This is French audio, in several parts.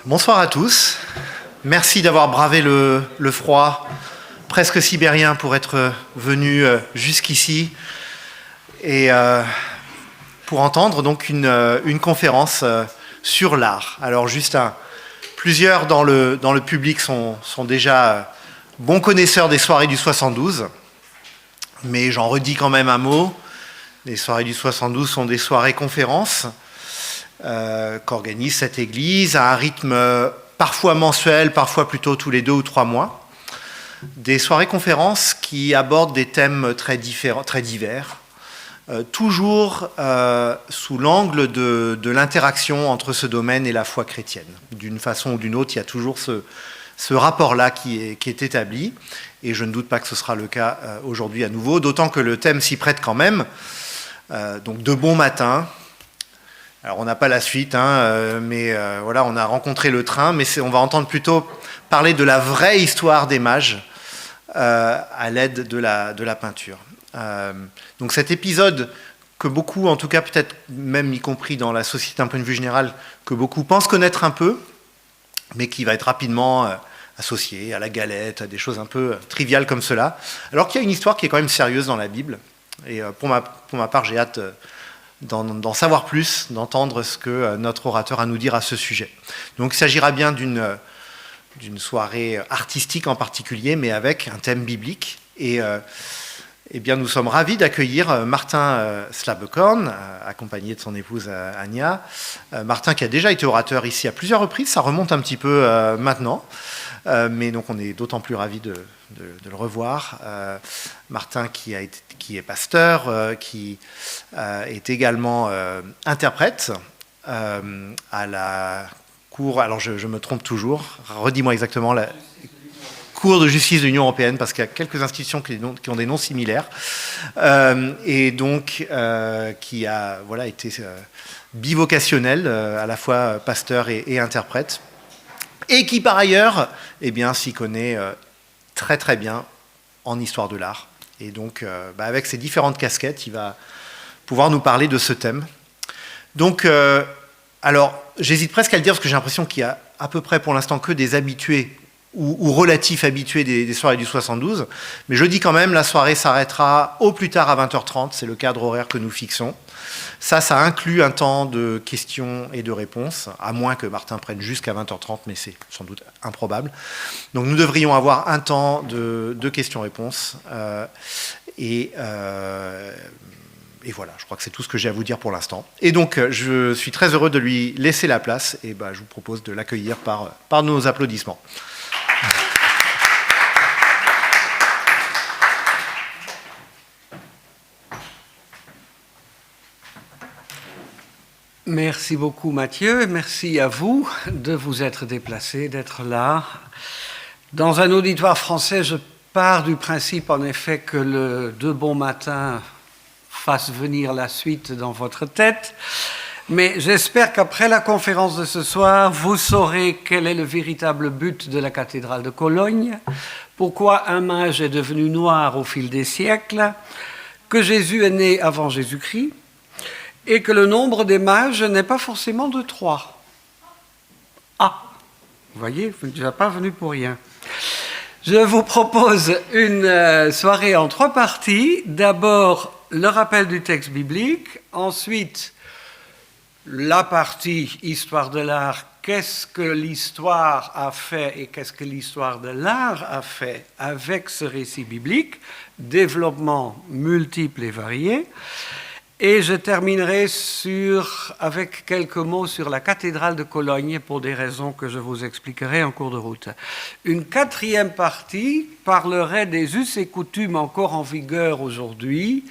Bonsoir à tous. Merci d'avoir bravé le froid presque sibérien pour être venu jusqu'ici et pour entendre donc une conférence sur l'art. Alors plusieurs dans le public sont déjà bons connaisseurs des soirées du 72, mais j'en redis quand même un mot. Les soirées du 72 sont des soirées conférences qu'organise cette église à un rythme parfois mensuel, parfois plutôt tous les 2 ou 3 mois. Des soirées conférences qui abordent des thèmes très divers, toujours sous l'angle de l'interaction entre ce domaine et la foi chrétienne. D'une façon ou d'une autre, il y a toujours ce rapport-là qui est établi, et je ne doute pas que ce sera le cas aujourd'hui à nouveau, d'autant que le thème s'y prête quand même. Donc de bon matin. Alors on n'a pas la suite, mais voilà, on a rencontré le train, mais on va entendre plutôt parler de la vraie histoire des mages à l'aide de la peinture. Donc cet épisode que beaucoup, en tout cas peut-être même y compris dans la société d'un point de vue général, que beaucoup pensent connaître un peu, mais qui va être rapidement associé à la galette, à des choses un peu triviales comme cela, alors qu'il y a une histoire qui est quand même sérieuse dans la Bible. Et pour ma part, j'ai hâte d'en savoir plus, d'entendre ce que notre orateur a à nous dire à ce sujet. Donc il s'agira bien d'une soirée artistique en particulier, mais avec un thème biblique. Et bien, nous sommes ravis d'accueillir Martin Slabekorn, accompagné de son épouse Anya. Martin qui a déjà été orateur ici à plusieurs reprises, ça remonte un petit peu maintenant. Mais donc on est d'autant plus ravis de le revoir. Martin qui est pasteur, qui est également interprète à la cour, alors je me trompe toujours, redis-moi exactement, la Cour de justice de l'Union européenne, parce qu'il y a quelques institutions qui ont des noms similaires, et donc qui a été bivocationnel, à la fois pasteur et interprète, et qui par ailleurs s'y connaît très très bien en histoire de l'art. Et donc avec ses différentes casquettes, il va pouvoir nous parler de ce thème. Donc, alors j'hésite presque à le dire parce que j'ai l'impression qu'il y a à peu près pour l'instant que des habitués ou relatifs habitués des soirées du 72, mais je dis quand même, la soirée s'arrêtera au plus tard à 20h30, c'est le cadre horaire que nous fixons. Ça inclut un temps de questions et de réponses, à moins que Martin prenne jusqu'à 20h30, mais c'est sans doute improbable. Donc nous devrions avoir un temps de questions-réponses. Et voilà, je crois que c'est tout ce que j'ai à vous dire pour l'instant. Et donc je suis très heureux de lui laisser la place, et je vous propose de l'accueillir par nos applaudissements. Merci beaucoup Mathieu, et merci à vous de vous être déplacé, d'être là. Dans un auditoire français, je pars du principe en effet que le de bon matin fasse venir la suite dans votre tête, mais j'espère qu'après la conférence de ce soir, vous saurez quel est le véritable but de la cathédrale de Cologne, pourquoi un mage est devenu noir au fil des siècles, que Jésus est né avant Jésus-Christ, et que le nombre des mages n'est pas forcément de 3. Ah, vous voyez, vous n'êtes pas venu pour rien. Je vous propose une soirée en 3 parties. D'abord, le rappel du texte biblique. Ensuite, la partie histoire de l'art. Qu'est-ce que l'histoire a fait et qu'est-ce que l'histoire de l'art a fait avec ce récit biblique? Développement multiple et varié. Et je terminerai avec quelques mots sur la cathédrale de Cologne pour des raisons que je vous expliquerai en cours de route. Une 4e partie parlerait des us et coutumes encore en vigueur aujourd'hui,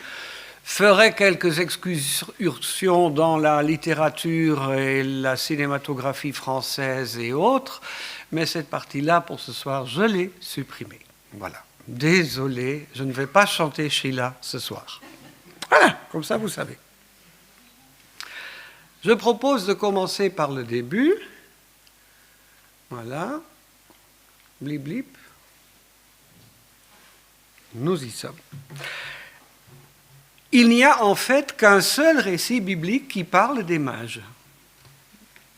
ferait quelques excursions dans la littérature et la cinématographie française et autres, mais cette partie-là, pour ce soir, je l'ai supprimée. Voilà. Désolé, je ne vais pas chanter Sheila ce soir. Voilà, comme ça vous savez. Je propose de commencer par le début. Voilà. Blip blip. Nous y sommes. Il n'y a en fait qu'un seul récit biblique qui parle des mages.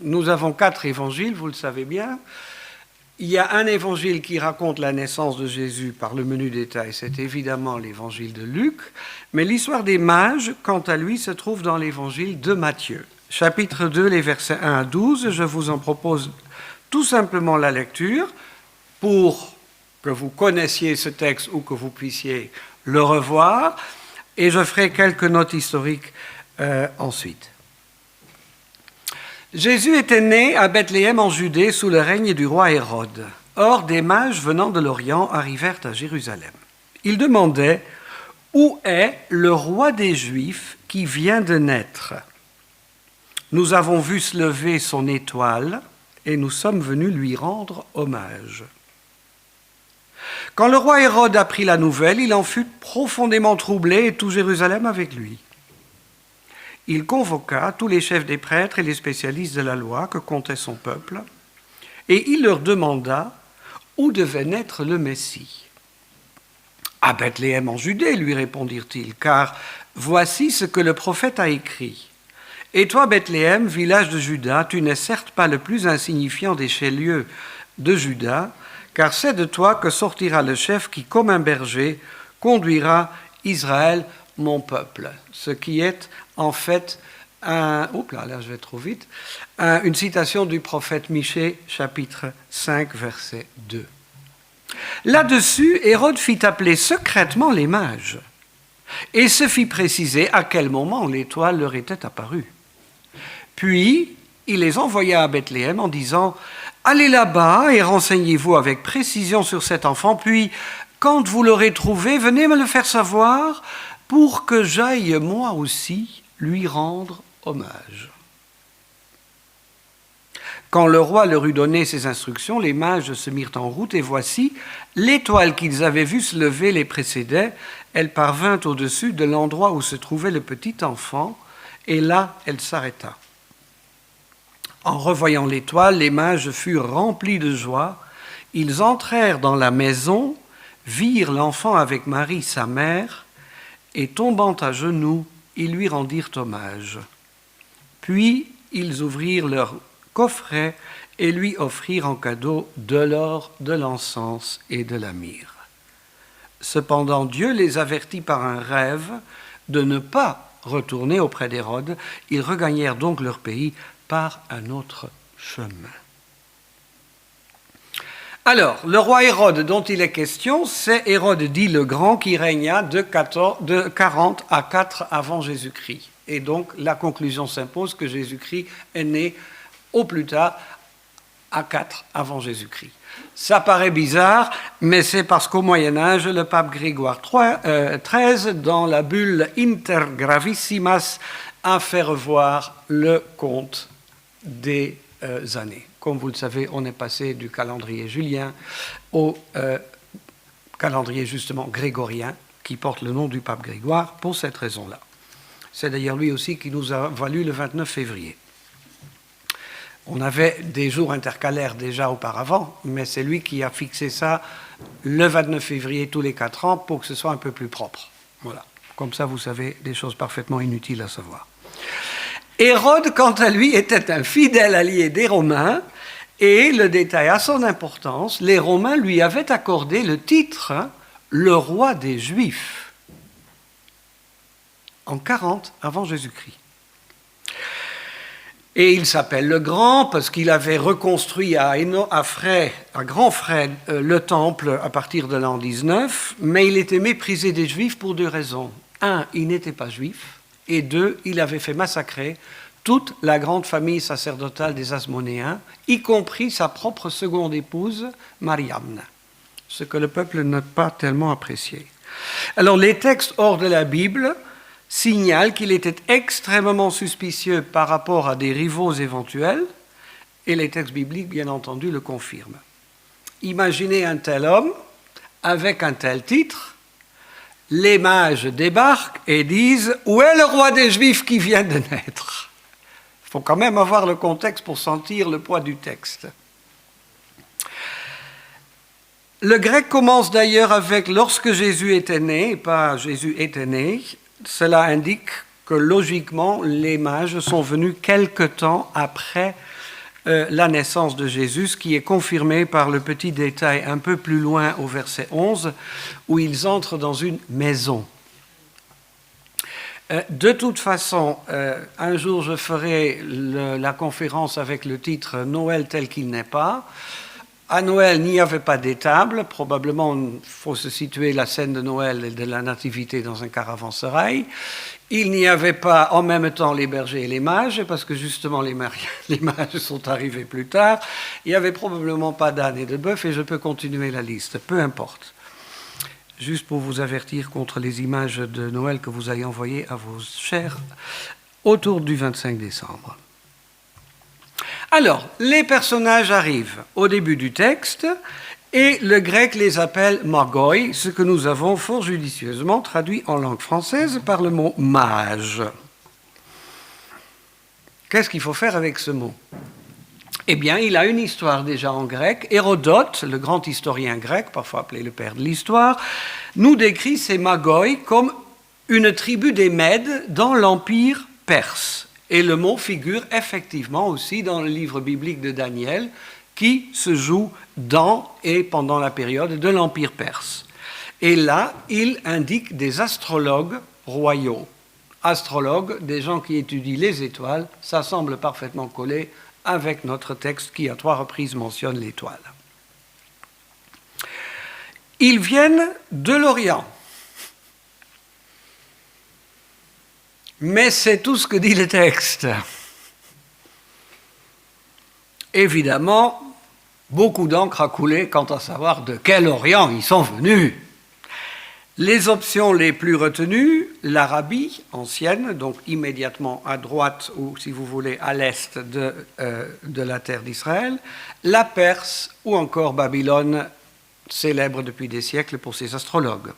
Nous avons 4 évangiles, vous le savez bien. Il y a un évangile qui raconte la naissance de Jésus par le menu détail, c'est évidemment l'évangile de Luc, mais l'histoire des mages, quant à lui, se trouve dans l'évangile de Matthieu. Chapitre 2, les versets 1 à 12, je vous en propose tout simplement la lecture pour que vous connaissiez ce texte ou que vous puissiez le revoir, et je ferai quelques notes historiques ensuite. Jésus était né à Bethléem en Judée sous le règne du roi Hérode. Or, des mages venant de l'Orient arrivèrent à Jérusalem. Ils demandaient « Où est le roi des Juifs qui vient de naître ? Nous avons vu se lever son étoile et nous sommes venus lui rendre hommage. » Quand le roi Hérode apprit la nouvelle, il en fut profondément troublé et tout Jérusalem avec lui. Il convoqua tous les chefs des prêtres et les spécialistes de la loi que comptait son peuple, et il leur demanda où devait naître le Messie. « À Bethléem en Judée, lui répondirent-ils, car voici ce que le prophète a écrit. Et toi, Bethléem, village de Juda, tu n'es certes pas le plus insignifiant des chefs-lieux de Juda, car c'est de toi que sortira le chef qui, comme un berger, conduira Israël, mon peuple. » Ce qui est en fait une citation du prophète Michée, chapitre 5, verset 2. Là-dessus, Hérode fit appeler secrètement les mages et se fit préciser à quel moment l'étoile leur était apparue. Puis, il les envoya à Bethléem en disant « Allez là-bas et renseignez-vous avec précision sur cet enfant, puis, quand vous l'aurez trouvé, venez me le faire savoir pour que j'aille moi aussi lui rendre hommage. » Quand le roi leur eut donné ces instructions, les mages se mirent en route, et voici, l'étoile qu'ils avaient vue se lever les précédait. Elle parvint au-dessus de l'endroit où se trouvait le petit enfant, et là, elle s'arrêta. En revoyant l'étoile, les mages furent remplis de joie. Ils entrèrent dans la maison, virent l'enfant avec Marie, sa mère, et tombant à genoux, ils lui rendirent hommage. Puis ils ouvrirent leur coffret et lui offrirent en cadeau de l'or, de l'encens et de la myrrhe. Cependant, Dieu les avertit par un rêve de ne pas retourner auprès d'Hérode. Ils regagnèrent donc leur pays par un autre chemin. Alors, le roi Hérode dont il est question, c'est Hérode dit le Grand qui régna de 40 à 4 avant Jésus-Christ. Et donc, la conclusion s'impose que Jésus-Christ est né au plus tard à 4 avant Jésus-Christ. Ça paraît bizarre, mais c'est parce qu'au Moyen-Âge, le pape Grégoire XIII, dans la bulle Inter Gravissimas, a fait revoir le compte des années. Comme vous le savez, on est passé du calendrier julien au calendrier justement grégorien, qui porte le nom du pape Grégoire pour cette raison-là. C'est d'ailleurs lui aussi qui nous a valu le 29 février. On avait des jours intercalaires déjà auparavant, mais c'est lui qui a fixé ça le 29 février tous les 4 ans pour que ce soit un peu plus propre. Voilà. Comme ça, vous savez des choses parfaitement inutiles à savoir. Hérode, quant à lui, était un fidèle allié des Romains, et le détail a son importance, les Romains lui avaient accordé le titre « le roi des Juifs » en 40 avant Jésus-Christ. Et il s'appelle le Grand parce qu'il avait reconstruit à grands frais le temple à partir de l'an 19, mais il était méprisé des Juifs pour 2 raisons. 1, il n'était pas juif, et 2, il avait fait massacrer toute la grande famille sacerdotale des Asmonéens, y compris sa propre seconde épouse, Mariamne, ce que le peuple n'a pas tellement apprécié. Alors les textes hors de la Bible signalent qu'il était extrêmement suspicieux par rapport à des rivaux éventuels, et les textes bibliques, bien entendu, le confirment. Imaginez un tel homme avec un tel titre. Les mages débarquent et disent « Où est le roi des Juifs qui vient de naître ?» Il faut quand même avoir le contexte pour sentir le poids du texte. Le grec commence d'ailleurs avec « lorsque Jésus était né », pas « Jésus était né ». Cela indique que logiquement, les mages sont venus quelque temps après la naissance de Jésus, qui est confirmée par le petit détail un peu plus loin au verset 11, où ils entrent dans une maison. De toute façon, un jour je ferai la conférence avec le titre « Noël tel qu'il n'est pas ». À Noël, il n'y avait pas d'étable. Probablement, il faut se situer la scène de Noël et de la Nativité dans un caravansérail. Il n'y avait pas en même temps les bergers et les mages, parce que justement les mages sont arrivés plus tard. Il n'y avait probablement pas d'âne et de bœuf, et je peux continuer la liste, peu importe. Juste pour vous avertir contre les images de Noël que vous allez envoyer à vos chers autour du 25 décembre. Alors, les personnages arrivent au début du texte et le grec les appelle magoi, ce que nous avons fort judicieusement traduit en langue française par le mot mage. Qu'est-ce qu'il faut faire avec ce mot ? Eh bien, il a une histoire déjà en grec. Hérodote, le grand historien grec, parfois appelé le père de l'histoire, nous décrit ces magoi comme une tribu des Mèdes dans l'empire perse. Et le mot figure effectivement aussi dans le livre biblique de Daniel, qui se joue dans et pendant la période de l'Empire perse. Et là, il indique des astrologues royaux. Astrologues, des gens qui étudient les étoiles, ça semble parfaitement coller avec notre texte qui à 3 reprises mentionne l'étoile. Ils viennent de l'Orient. Mais c'est tout ce que dit le texte. Évidemment, beaucoup d'encre a coulé quant à savoir de quel Orient ils sont venus. Les options les plus retenues, l'Arabie ancienne, donc immédiatement à droite ou, si vous voulez, à l'est de la terre d'Israël, la Perse ou encore Babylone, célèbre depuis des siècles pour ses astrologues.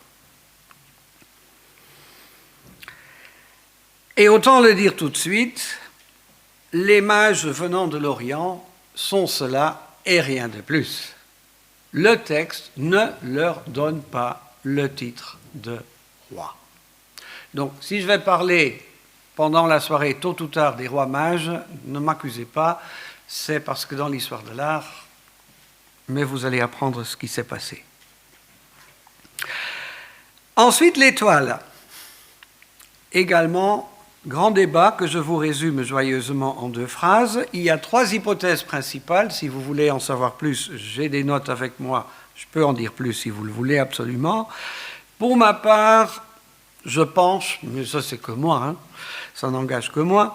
Et autant le dire tout de suite, les mages venant de l'Orient sont cela et rien de plus. Le texte ne leur donne pas le titre de roi. Donc, si je vais parler pendant la soirée, tôt ou tard, des rois mages, ne m'accusez pas, c'est parce que dans l'histoire de l'art, mais vous allez apprendre ce qui s'est passé. Ensuite, l'étoile. Également, grand débat que je vous résume joyeusement en 2 phrases. Il y a 3 hypothèses principales. Si vous voulez en savoir plus, j'ai des notes avec moi. Je peux en dire plus si vous le voulez absolument. Pour ma part, je penche, mais ça c'est que moi, ça n'engage que moi,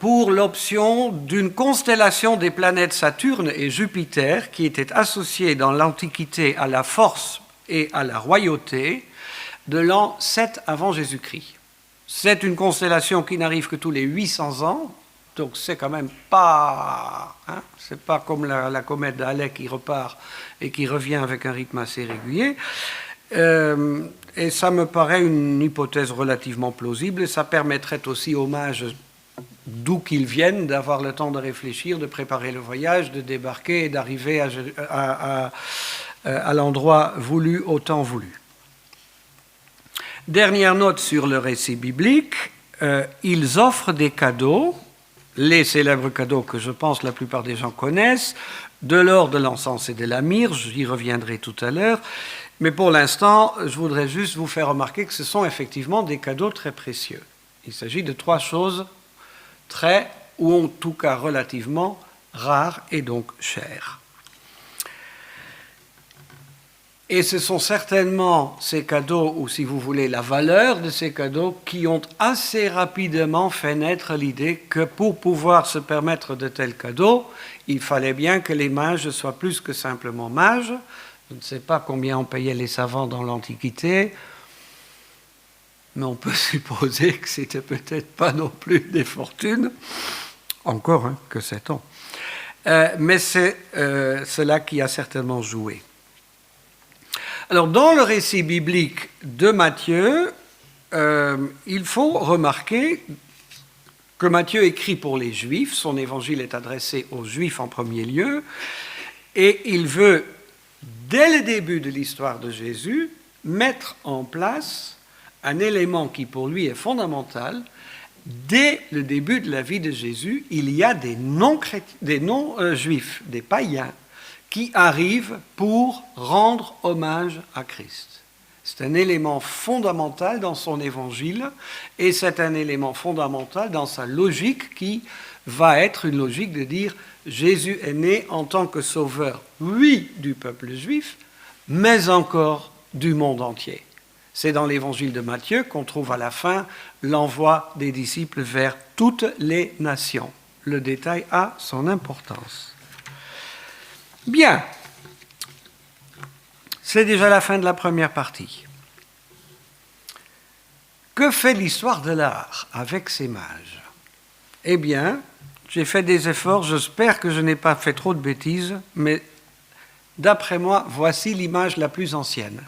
pour l'option d'une constellation des planètes Saturne et Jupiter qui était associée dans l'Antiquité à la force et à la royauté de l'an 7 avant Jésus-Christ. C'est une constellation qui n'arrive que tous les 800 ans, donc c'est quand même pas... c'est pas comme la comète d'Halley qui repart et qui revient avec un rythme assez régulier. Et ça me paraît une hypothèse relativement plausible et ça permettrait aussi aux mages, d'où qu'ils viennent, d'avoir le temps de réfléchir, de préparer le voyage, de débarquer et d'arriver à l'endroit voulu, au temps voulu. Dernière note sur le récit biblique, ils offrent des cadeaux, les célèbres cadeaux que je pense la plupart des gens connaissent, de l'or, de l'encens et de la myrrhe, j'y reviendrai tout à l'heure, mais pour l'instant, je voudrais juste vous faire remarquer que ce sont effectivement des cadeaux très précieux. Il s'agit de 3 choses très, ou en tout cas relativement, rares et donc chères. Et ce sont certainement ces cadeaux, ou si vous voulez, la valeur de ces cadeaux, qui ont assez rapidement fait naître l'idée que pour pouvoir se permettre de tels cadeaux, il fallait bien que les mages soient plus que simplement mages. Je ne sais pas combien on payait les savants dans l'Antiquité, mais on peut supposer que c'était peut-être pas non plus des fortunes. Encore, que sait-on. Mais c'est cela qui a certainement joué. Alors, dans le récit biblique de Matthieu, il faut remarquer que Matthieu écrit pour les Juifs, son évangile est adressé aux Juifs en premier lieu, et il veut, dès le début de l'histoire de Jésus, mettre en place un élément qui pour lui est fondamental, dès le début de la vie de Jésus, il y a des non-juifs, des païens, qui arrivent pour rendre hommage à Christ. C'est un élément fondamental dans son évangile et c'est un élément fondamental dans sa logique qui va être une logique de dire Jésus est né en tant que sauveur, oui, du peuple juif, mais encore du monde entier. C'est dans l'évangile de Matthieu qu'on trouve à la fin l'envoi des disciples vers toutes les nations. Le détail a son importance. Bien. C'est déjà la fin de la première partie. Que fait l'histoire de l'art avec ces mages? Eh bien, j'ai fait des efforts, j'espère que je n'ai pas fait trop de bêtises, mais d'après moi, voici l'image la plus ancienne.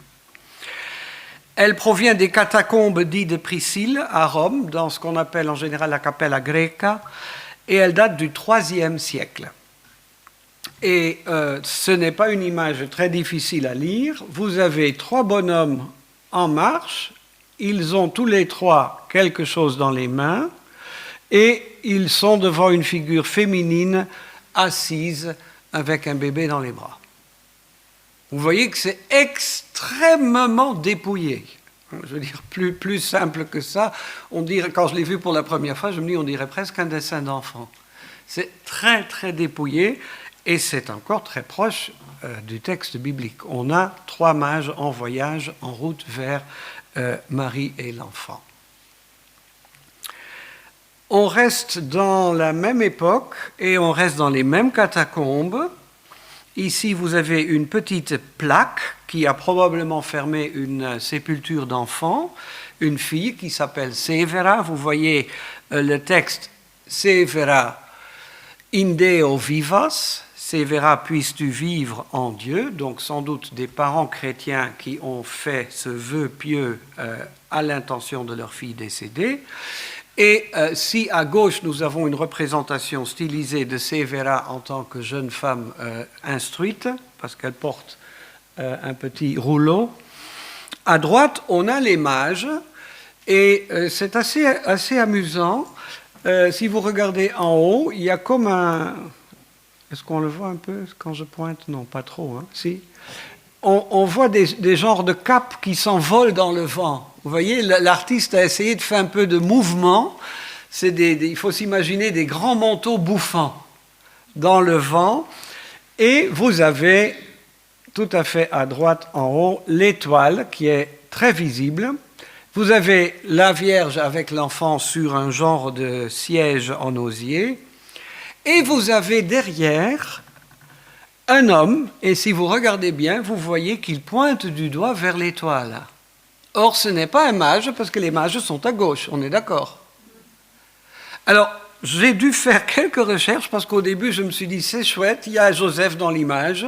Elle provient des catacombes dites de Priscille à Rome, dans ce qu'on appelle en général la Cappella Greca, et elle date du IIIe siècle. Et ce n'est pas une image très difficile à lire. Vous avez 3 bonhommes en marche, ils ont tous les 3 quelque chose dans les mains, et ils sont devant une figure féminine assise avec un bébé dans les bras. Vous voyez que c'est extrêmement dépouillé. Je veux dire, plus simple que ça. On dirait, quand je l'ai vu pour la première fois, je me dis, on dirait presque un dessin d'enfant. C'est très, très dépouillé et c'est encore très proche du texte biblique. On a 3 mages en voyage, en route vers Marie et l'enfant. On reste dans la même époque et on reste dans les mêmes catacombes. Ici, vous avez une petite plaque qui a probablement fermé une sépulture d'enfant, une fille qui s'appelle Severa. Vous voyez le texte Severa in Deo vivas, Severa puisses-tu vivre en Dieu, donc sans doute des parents chrétiens qui ont fait ce vœu pieux à l'intention de leur fille décédée. Et si à gauche nous avons une représentation stylisée de Severa en tant que jeune femme instruite, parce qu'elle porte un petit rouleau, à droite on a les mages, et c'est assez amusant. Si vous regardez en haut, il y a comme un... Est-ce qu'on le voit un peu quand je pointe? Non, pas trop, hein? Si. On voit des genres de capes qui s'envolent dans le vent. Vous voyez, l'artiste a essayé de faire un peu de mouvement. Il faut s'imaginer des grands manteaux bouffants dans le vent. Et vous avez, tout à fait à droite en haut, l'étoile qui est très visible. Vous avez la Vierge avec l'enfant sur un genre de siège en osier. Et vous avez derrière un homme, et si vous regardez bien, vous voyez qu'il pointe du doigt vers l'étoile. Or, ce n'est pas un mage, parce que les mages sont à gauche, on est d'accord. Alors, j'ai dû faire quelques recherches, parce qu'au début, je me suis dit, c'est chouette, il y a Joseph dans l'image.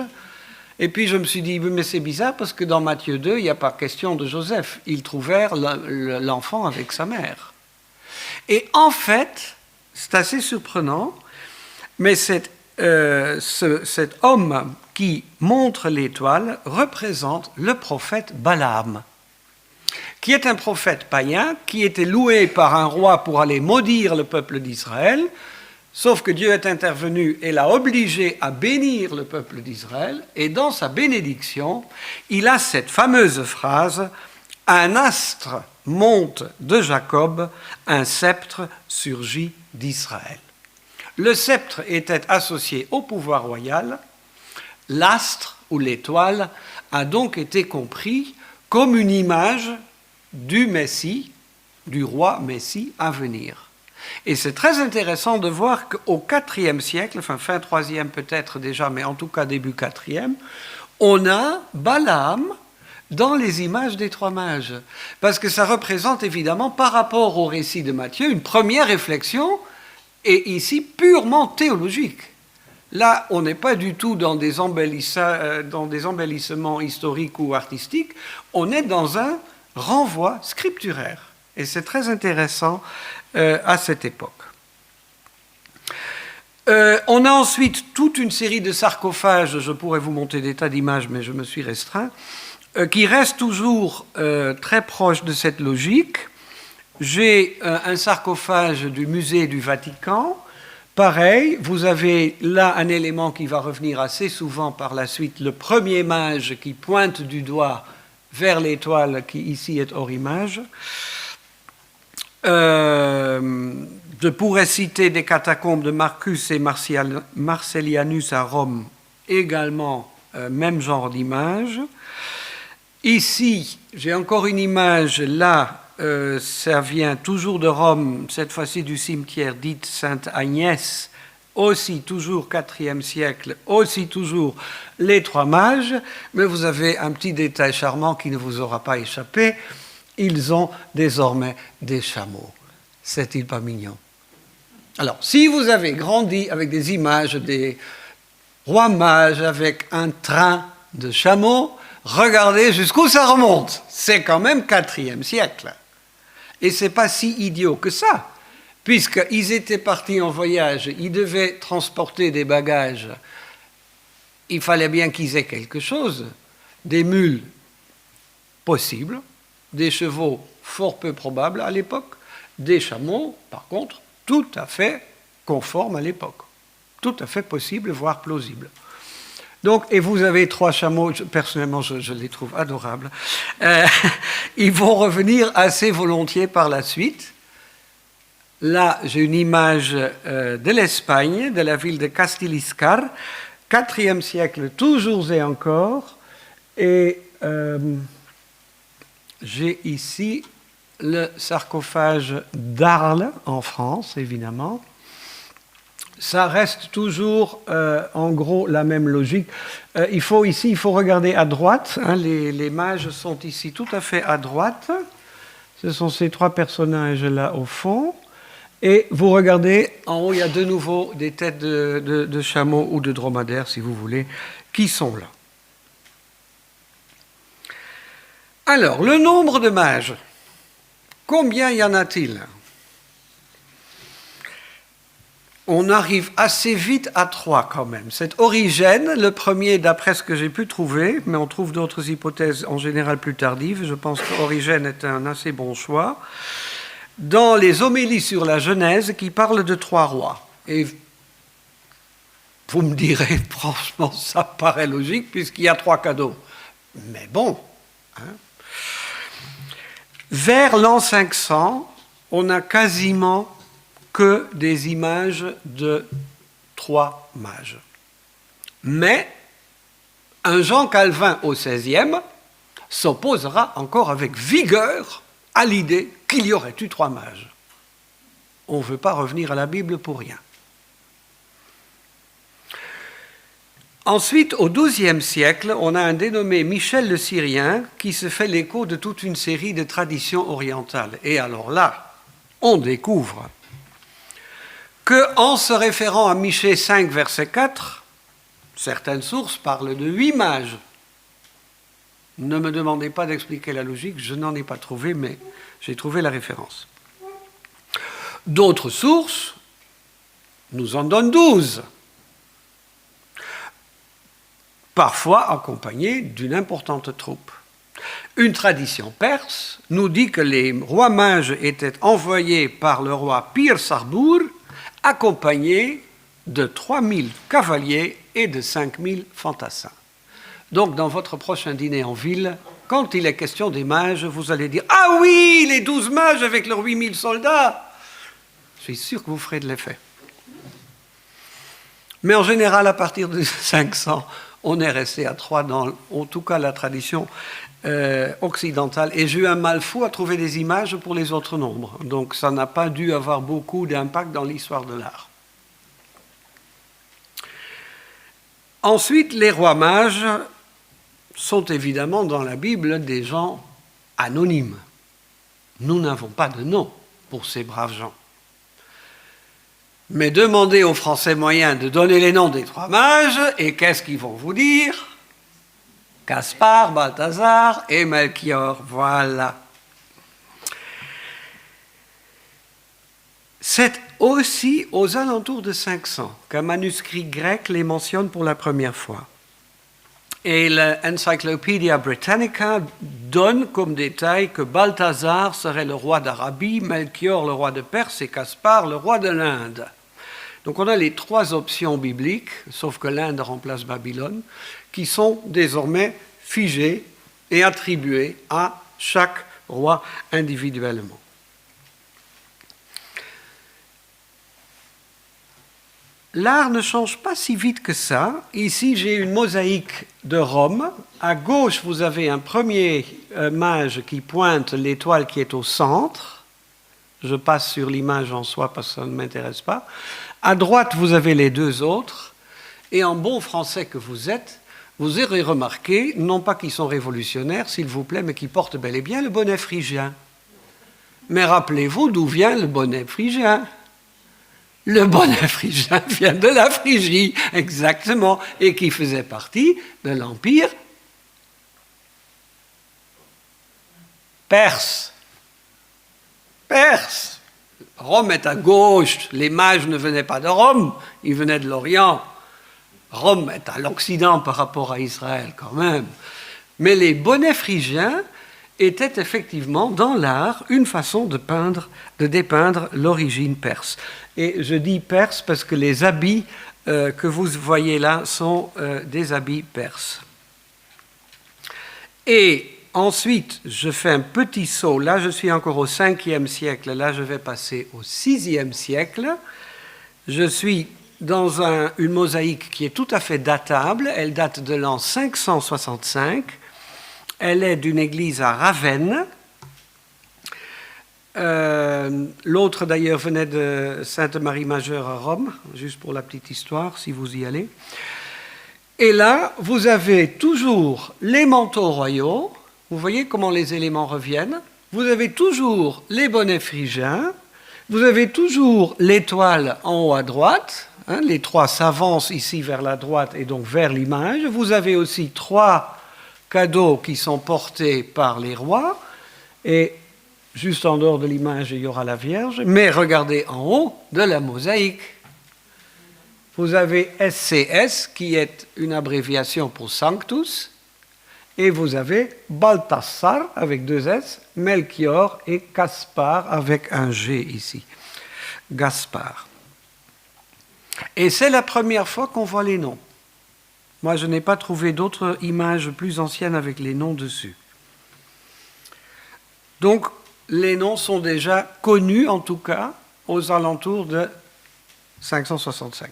Et puis, je me suis dit, mais c'est bizarre, parce que dans Matthieu 2, il n'y a pas question de Joseph. Ils trouvèrent l'enfant avec sa mère. Et en fait, c'est assez surprenant, mais cet homme qui montre l'étoile représente le prophète Balaam, qui est un prophète païen, qui était loué par un roi pour aller maudire le peuple d'Israël, sauf que Dieu est intervenu et l'a obligé à bénir le peuple d'Israël, et dans sa bénédiction, il a cette fameuse phrase « Un astre monte de Jacob, un sceptre surgit d'Israël ». Le sceptre était associé au pouvoir royal. L'astre ou l'étoile a donc été compris comme une image du Messie, du roi Messie à venir. Et c'est très intéressant de voir qu'au IVe siècle, enfin fin IIIe peut-être déjà, mais en tout cas début IVe, on a Balaam dans les images des 3 mages. Parce que ça représente évidemment, par rapport au récit de Matthieu, une première réflexion, et ici purement théologique. Là, on n'est pas du tout dans des embellissements historiques ou artistiques, on est dans un renvoi scripturaire. Et c'est très intéressant à cette époque. On a ensuite toute une série de sarcophages, je pourrais vous montrer des tas d'images, mais je me suis restreint, qui restent toujours très proches de cette logique. j'ai un sarcophage du musée du Vatican. Pareil, vous avez là un élément qui va revenir assez souvent par la suite, le premier mage qui pointe du doigt vers l'étoile qui ici est hors image. Je pourrais citer des catacombes de Marcus et Marcellianus à Rome, également même genre d'image. Ici, j'ai encore une image, là, ça vient toujours de Rome, cette fois-ci du cimetière dit Sainte-Agnès, aussi toujours IVe siècle, aussi toujours les trois mages, mais vous avez un petit détail charmant qui ne vous aura pas échappé, ils ont désormais des chameaux. C'est-il pas mignon? Alors, si vous avez grandi avec des images des rois mages avec un train de chameaux, regardez jusqu'où ça remonte. C'est quand même IVe siècle. Et ce n'est pas si idiot que ça, puisqu'ils étaient partis en voyage, ils devaient transporter des bagages. Il fallait bien qu'ils aient quelque chose. Des mules, possible. Des chevaux, fort peu probables à l'époque. Des chameaux, par contre, tout à fait conformes à l'époque. Tout à fait possible, voire plausible. Donc, et vous avez trois chameaux, personnellement je les trouve adorables, ils vont revenir assez volontiers par la suite. Là, j'ai une image de l'Espagne, de la ville de Castiliscar, IVe siècle, toujours et encore, et j'ai ici le sarcophage d'Arles, en France, évidemment. Ça reste toujours, en gros, la même logique. Il faut regarder à droite. Hein, les mages sont ici tout à fait à droite. Ce sont ces trois personnages-là au fond. Et vous regardez, en haut, il y a de nouveau des têtes de chameaux ou de dromadaires, si vous voulez, qui sont là. Alors, le nombre de mages. Combien y en a-t-il ? On arrive assez vite à 3 quand même. C'est Origène, le premier d'après ce que j'ai pu trouver, mais on trouve d'autres hypothèses en général plus tardives. Je pense qu'Origène est un assez bon choix. Dans les homélies sur la Genèse, qui parlent de 3 rois. Et vous me direz, franchement, ça paraît logique puisqu'il y a 3 cadeaux. Mais bon. Hein. Vers l'an 500, on a quasiment que des images de 3 mages. Mais un Jean Calvin au XVIe s'opposera encore avec vigueur à l'idée qu'il y aurait eu 3 mages. On ne veut pas revenir à la Bible pour rien. Ensuite, au XIIe siècle, on a un dénommé Michel le Syrien qui se fait l'écho de toute une série de traditions orientales. Et alors là, on découvre qu'en se référant à Michée 5, verset 4, certaines sources parlent de 8 mages. Ne me demandez pas d'expliquer la logique, je n'en ai pas trouvé, mais j'ai trouvé la référence. D'autres sources nous en donnent 12, parfois accompagnés d'une importante troupe. Une tradition perse nous dit que les rois mages étaient envoyés par le roi Pir Sarbour, accompagné de 3000 cavaliers et de 5000 fantassins. Donc, dans votre prochain dîner en ville, quand il est question des mages, vous allez dire « Ah oui, les 12 mages avec leurs 8000 soldats !» Je suis sûr que vous ferez de l'effet. Mais en général, à partir de 500, on est resté à 3 dans, en tout cas, la tradition occidentale. Et j'ai eu un mal fou à trouver des images pour les autres nombres. Donc ça n'a pas dû avoir beaucoup d'impact dans l'histoire de l'art. Ensuite, les rois mages sont évidemment dans la Bible des gens anonymes. Nous n'avons pas de nom pour ces braves gens. Mais demandez aux Français moyens de donner les noms des 3 mages, et qu'est-ce qu'ils vont vous dire ? Gaspard, Balthazar et Melchior, voilà. C'est aussi aux alentours de 500 qu'un manuscrit grec les mentionne pour la première fois. Et l'Encyclopædia Britannica donne comme détail que Balthazar serait le roi d'Arabie, Melchior le roi de Perse et Caspar le roi de l'Inde. Donc on a les trois options bibliques, sauf que l'Inde remplace Babylone, qui sont désormais figées et attribuées à chaque roi individuellement. L'art ne change pas si vite que ça. Ici, j'ai une mosaïque de Rome. À gauche, vous avez un premier mage qui pointe l'étoile qui est au centre. Je passe sur l'image en soi parce que ça ne m'intéresse pas. À droite, vous avez les deux autres. Et en bon français que vous êtes, vous aurez remarqué, non pas qu'ils sont révolutionnaires, s'il vous plaît, mais qu'ils portent bel et bien le bonnet phrygien. Mais rappelez-vous d'où vient le bonnet phrygien. Le bonnet phrygien vient de la Phrygie, exactement, et qui faisait partie de l'Empire perse. Perse. Rome est à gauche, les mages ne venaient pas de Rome, ils venaient de l'Orient. Rome est à l'Occident par rapport à Israël quand même. Mais les bonnets phrygiens étaient effectivement dans l'art une façon de dépeindre l'origine perse. Et je dis perse parce que les habits que vous voyez là sont des habits perses. Et ensuite, je fais un petit saut. Là, je suis encore au 5e siècle. Là, je vais passer au 6e siècle. Je suis dans une mosaïque qui est tout à fait datable. Elle date de l'an 565. Elle est d'une église à Ravenne. L'autre, d'ailleurs, venait de Sainte-Marie-Majeure à Rome, juste pour la petite histoire, si vous y allez. Et là, vous avez toujours les manteaux royaux. Vous voyez comment les éléments reviennent. Vous avez toujours les bonnets phrygiens. Vous avez toujours l'étoile en haut à droite. Les trois s'avancent ici vers la droite et donc vers l'image. Vous avez aussi trois cadeaux qui sont portés par les rois. Et juste en dehors de l'image, il y aura la Vierge. Mais regardez en haut de la mosaïque. Vous avez SCS, qui est une abréviation pour Sanctus. Et vous avez Balthasar, avec deux S, Melchior et Caspar, avec un G ici. Gaspard. Et c'est la première fois qu'on voit les noms. Moi, je n'ai pas trouvé d'autres images plus anciennes avec les noms dessus. Donc, les noms sont déjà connus, en tout cas, aux alentours de 565.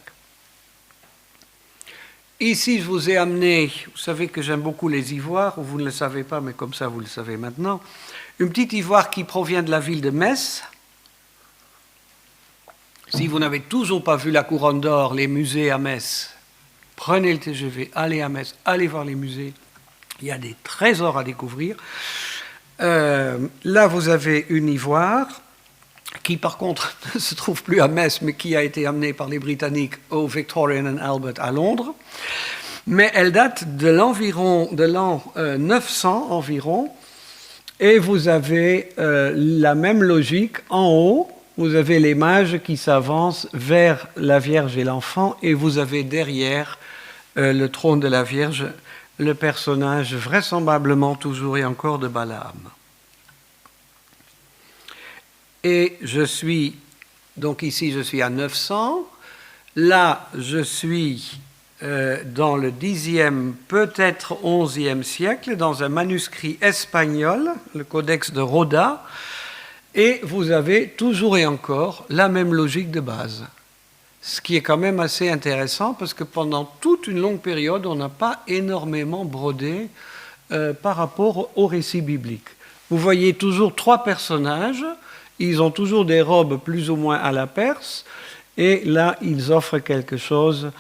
Ici, je vous ai amené, vous savez que j'aime beaucoup les ivoires, ou vous ne le savez pas, mais comme ça, vous le savez maintenant, une petite ivoire qui provient de la ville de Metz. Si vous n'avez toujours pas vu la Couronne d'Or, les musées à Metz, prenez le TGV, allez à Metz, allez voir les musées. Il y a des trésors à découvrir. Là, vous avez une ivoire qui, par contre, ne se trouve plus à Metz, mais qui a été amenée par les Britanniques au Victoria and Albert à Londres. Mais elle date de l'an 900 environ. Et vous avez la même logique en haut. Vous avez les mages qui s'avancent vers la Vierge et l'enfant, et vous avez derrière le trône de la Vierge le personnage vraisemblablement toujours et encore de Balaam. Et je suis, donc ici je suis à 900, là je suis dans le 10e, peut-être 11e siècle, dans un manuscrit espagnol, le Codex de Roda, et vous avez toujours et encore la même logique de base. Ce qui est quand même assez intéressant parce que pendant toute une longue période, on n'a pas énormément brodé par rapport au récit biblique. Vous voyez toujours trois personnages, ils ont toujours des robes plus ou moins à la perse, et là, ils offrent quelque chose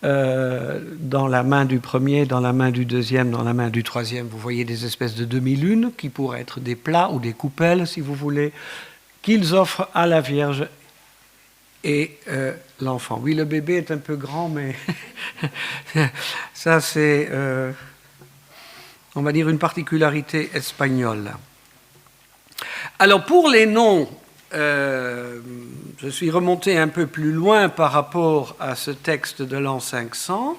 dans la main du premier, dans la main du deuxième, dans la main du troisième. Vous voyez des espèces de demi-lunes qui pourraient être des plats ou des coupelles, si vous voulez, qu'ils offrent à la Vierge et l'enfant. Oui, le bébé est un peu grand, mais ça c'est, on va dire, une particularité espagnole. Alors pour les noms, je suis remonté un peu plus loin par rapport à ce texte de l'an 500,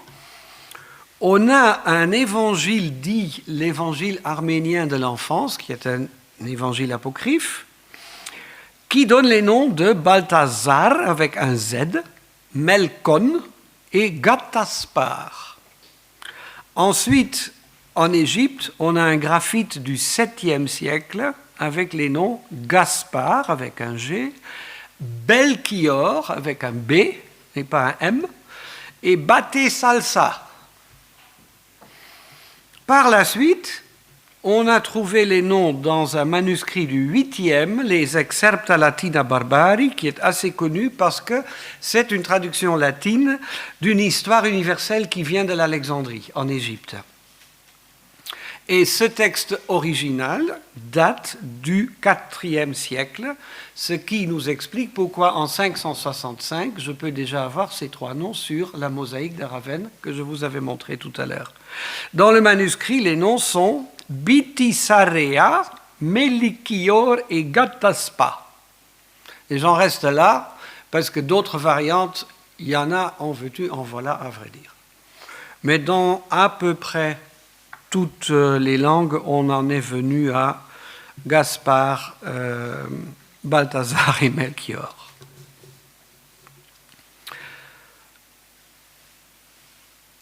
On a un évangile dit l'évangile arménien de l'enfance, qui est un évangile apocryphe, qui donne les noms de Balthazar avec un Z, Melkon et Gataspar. Ensuite, en Égypte, on a un graphite du 7e siècle avec les noms Gaspard avec un G, Belchior avec un B et pas un M, et Baté Salsa. Par la suite, on a trouvé les noms dans un manuscrit du 8e, les Excerpta Latina Barbari, qui est assez connu parce que c'est une traduction latine d'une histoire universelle qui vient de l'Alexandrie, en Égypte. Et ce texte original date du IVe siècle, ce qui nous explique pourquoi en 565, je peux déjà avoir ces 3 noms sur la mosaïque de Ravenne que je vous avais montré tout à l'heure. Dans le manuscrit, les noms sont Bitisarea, Melikior et Gataspa. Et j'en reste là, parce que d'autres variantes, il y en a, en veux-tu, en voilà, à vrai dire. Mais dans à peu près toutes les langues, on en est venu à Gaspard, Balthazar et Melchior.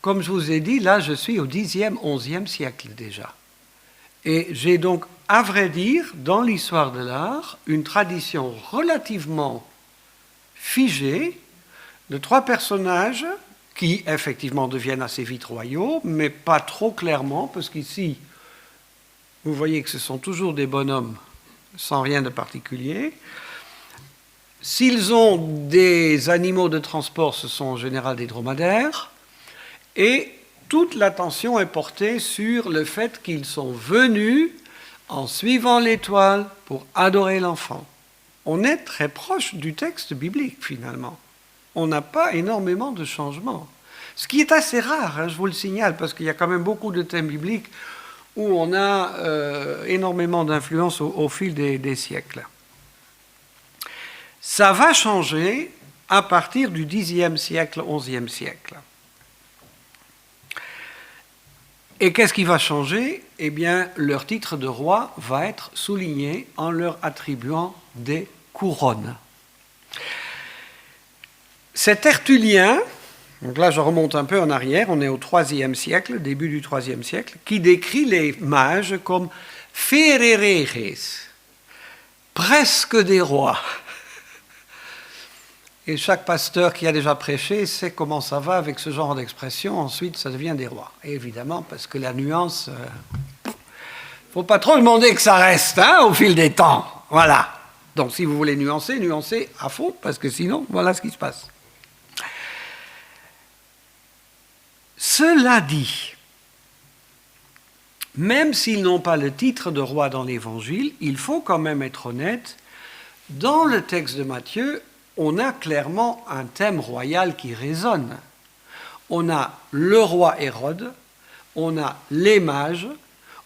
Comme je vous ai dit, là, je suis au 10e, 11e siècle déjà. Et j'ai donc, à vrai dire, dans l'histoire de l'art, une tradition relativement figée de 3 personnages qui, effectivement, deviennent assez vite royaux, mais pas trop clairement, parce qu'ici, vous voyez que ce sont toujours des bonhommes sans rien de particulier. S'ils ont des animaux de transport, ce sont en général des dromadaires. Et toute l'attention est portée sur le fait qu'ils sont venus en suivant l'étoile pour adorer l'enfant. On est très proche du texte biblique, finalement. On n'a pas énormément de changements. Ce qui est assez rare, hein, je vous le signale, parce qu'il y a quand même beaucoup de thèmes bibliques où on a énormément d'influence au fil des siècles. Ça va changer à partir du Xe siècle, XIe siècle. Et qu'est-ce qui va changer? Eh bien, leur titre de roi va être souligné en leur attribuant des couronnes. C'est Tertullien, donc là je remonte un peu en arrière, on est au IIIe siècle, début du IIIe siècle, qui décrit les mages comme ferereges, presque des rois. Et chaque pasteur qui a déjà prêché sait comment ça va avec ce genre d'expression. Ensuite, ça devient des rois. Et évidemment, parce que la nuance, faut pas trop demander que ça reste, hein, au fil des temps. Voilà. Donc, si vous voulez nuancer, nuancez à fond, parce que sinon, voilà ce qui se passe. Cela dit, même s'ils n'ont pas le titre de roi dans l'Évangile, il faut quand même être honnête. Dans le texte de Matthieu, on a clairement un thème royal qui résonne. On a le roi Hérode, on a les mages,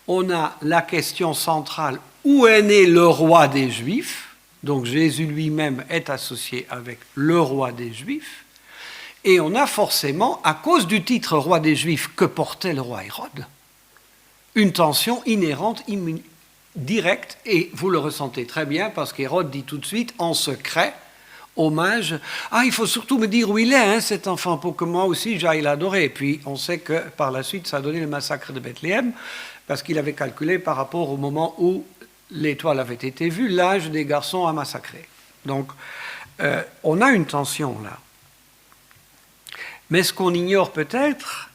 on a la question centrale, où est né le roi des Juifs? Donc Jésus lui-même est associé avec le roi des Juifs. Et on a forcément, à cause du titre roi des Juifs que portait le roi Hérode, une tension inhérente, directe, et vous le ressentez très bien, parce qu'Hérode dit tout de suite, en secret, aux mages, « Ah, il faut surtout me dire où il est, hein, cet enfant, pour que moi aussi j'aille l'adorer. » Et puis on sait que par la suite, ça a donné le massacre de Bethléem, parce qu'il avait calculé par rapport au moment où l'étoile avait été vue, l'âge des garçons à massacrer. Donc, on a une tension là. Mais ce qu'on ignore peut-être,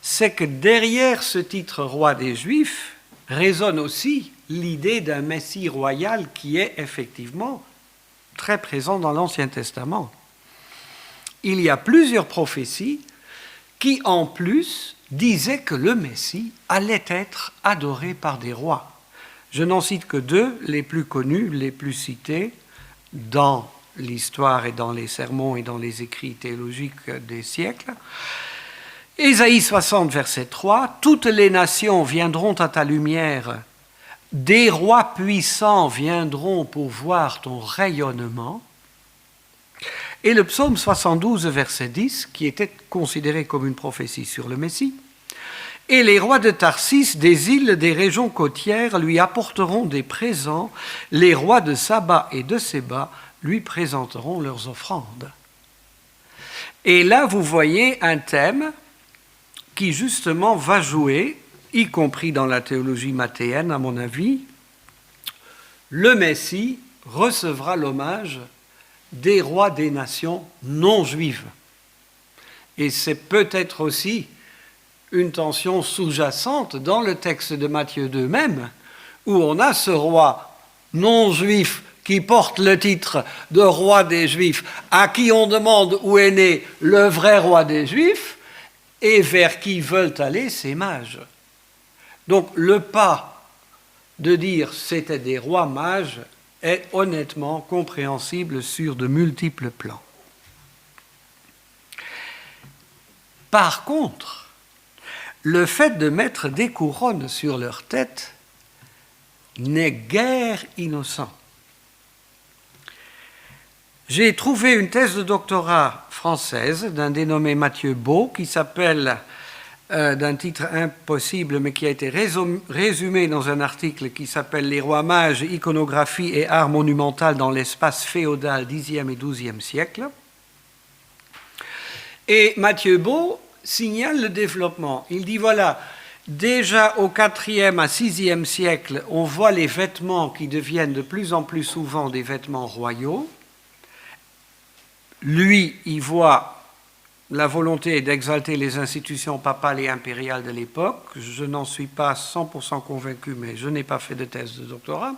c'est que derrière ce titre roi des Juifs résonne aussi l'idée d'un Messie royal qui est effectivement très présent dans l'Ancien Testament. Il y a plusieurs prophéties qui, en plus, disaient que le Messie allait être adoré par des rois. Je n'en cite que 2, les plus connus, les plus cités dans l'histoire et dans les sermons et dans les écrits théologiques des siècles. Ésaïe 60, verset 3, « Toutes les nations viendront à ta lumière, des rois puissants viendront pour voir ton rayonnement. » Et le psaume 72, verset 10, qui était considéré comme une prophétie sur le Messie, Et les rois de Tarsis, des îles, des régions côtières, lui apporteront des présents. Les rois de Saba et de Séba lui présenteront leurs offrandes. Et là, vous voyez un thème qui, justement, va jouer, y compris dans la théologie mathéenne, à mon avis. Le Messie recevra l'hommage des rois des nations non juives. Et c'est peut-être aussi une tension sous-jacente dans le texte de Matthieu 2 même, où on a ce roi non juif qui porte le titre de roi des Juifs, à qui on demande où est né le vrai roi des Juifs, et vers qui veulent aller ces mages. Donc le pas de dire c'était des rois mages est honnêtement compréhensible sur de multiples plans. Par contre, le fait de mettre des couronnes sur leur tête n'est guère innocent. J'ai trouvé une thèse de doctorat française d'un dénommé Mathieu Beau qui s'appelle, d'un titre impossible, mais qui a été résumé dans un article qui s'appelle « Les rois mages, iconographie et art monumental dans l'espace féodal Xe et XIIe siècle ». Et Mathieu Beau signale le développement. Il dit, voilà, déjà au IVe à VIe siècle, on voit les vêtements qui deviennent de plus en plus souvent des vêtements royaux. Lui, il voit la volonté d'exalter les institutions papales et impériales de l'époque. Je n'en suis pas 100% convaincu, mais je n'ai pas fait de thèse de doctorat.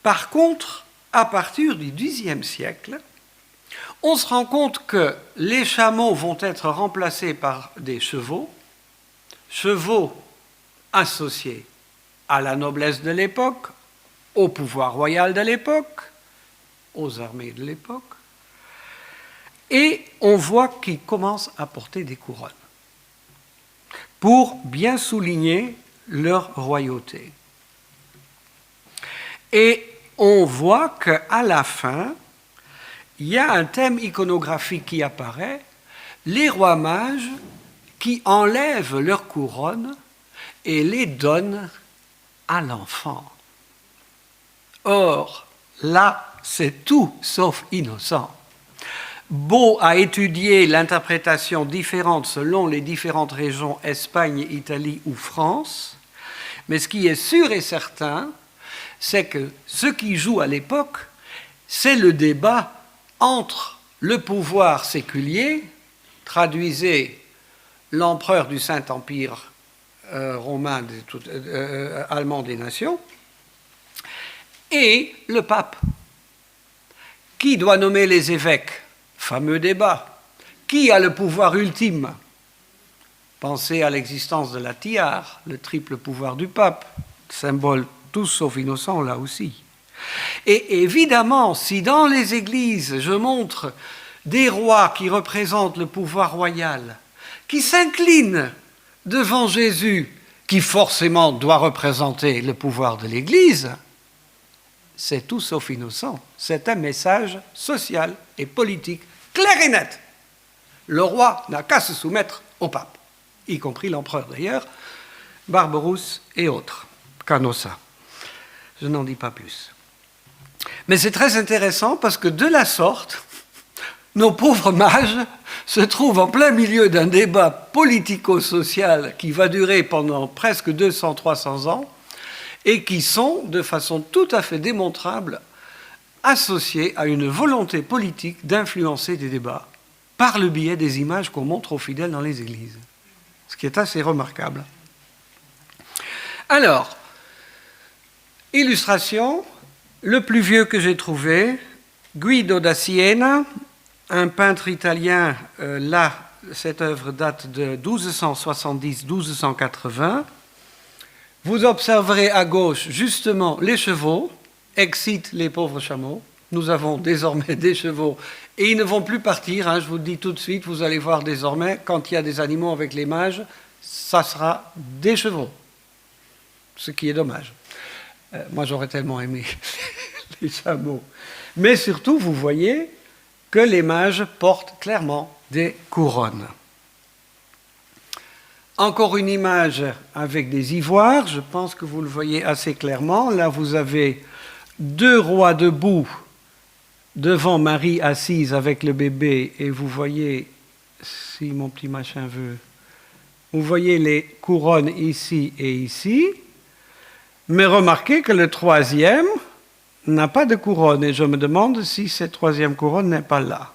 Par contre, à partir du Xe siècle, on se rend compte que les chameaux vont être remplacés par des chevaux associés à la noblesse de l'époque, au pouvoir royal de l'époque, aux armées de l'époque, et on voit qu'ils commencent à porter des couronnes pour bien souligner leur royauté. Et on voit qu'à la fin, il y a un thème iconographique qui apparaît, les rois mages qui enlèvent leurs couronnes et les donnent à l'enfant. Or, là, c'est tout sauf innocent. Beau a étudié l'interprétation différente selon les différentes régions, Espagne, Italie ou France, mais ce qui est sûr et certain, c'est que ce qui joue à l'époque, c'est le débat entre le pouvoir séculier, traduisez l'empereur du Saint-Empire romain, allemand des nations, et le pape. Qui doit nommer les évêques? Fameux débat. Qui a le pouvoir ultime? Pensez à l'existence de la tiare, le triple pouvoir du pape, symbole tous sauf innocent là aussi. Et évidemment, si dans les églises, je montre des rois qui représentent le pouvoir royal, qui s'inclinent devant Jésus, qui forcément doit représenter le pouvoir de l'Église, c'est tout sauf innocent. C'est un message social et politique clair et net. Le roi n'a qu'à se soumettre au pape, y compris l'empereur d'ailleurs, Barberousse et autres, Canossa. Je n'en dis pas plus. Mais c'est très intéressant parce que de la sorte, nos pauvres mages se trouvent en plein milieu d'un débat politico-social qui va durer pendant presque 200-300 ans et qui sont, de façon tout à fait démontrable, associés à une volonté politique d'influencer des débats par le biais des images qu'on montre aux fidèles dans les églises. Ce qui est assez remarquable. Alors, illustration, le plus vieux que j'ai trouvé, Guido da Siena, un peintre italien, là, cette œuvre date de 1270-1280. Vous observerez à gauche, justement, les chevaux, excitent les pauvres chameaux. Nous avons désormais des chevaux et ils ne vont plus partir, hein, je vous le dis tout de suite, vous allez voir désormais, quand il y a des animaux avec les mages, ça sera des chevaux, ce qui est dommage. Moi, j'aurais tellement aimé les chameaux. Mais surtout, vous voyez que les mages portent clairement des couronnes. Encore une image avec des ivoires, je pense que vous le voyez assez clairement. Là, vous avez deux rois debout devant Marie assise avec le bébé, et vous voyez, si mon petit machin veut, vous voyez les couronnes ici et ici, mais remarquez que le troisième n'a pas de couronne, et je me demande si cette troisième couronne n'est pas là.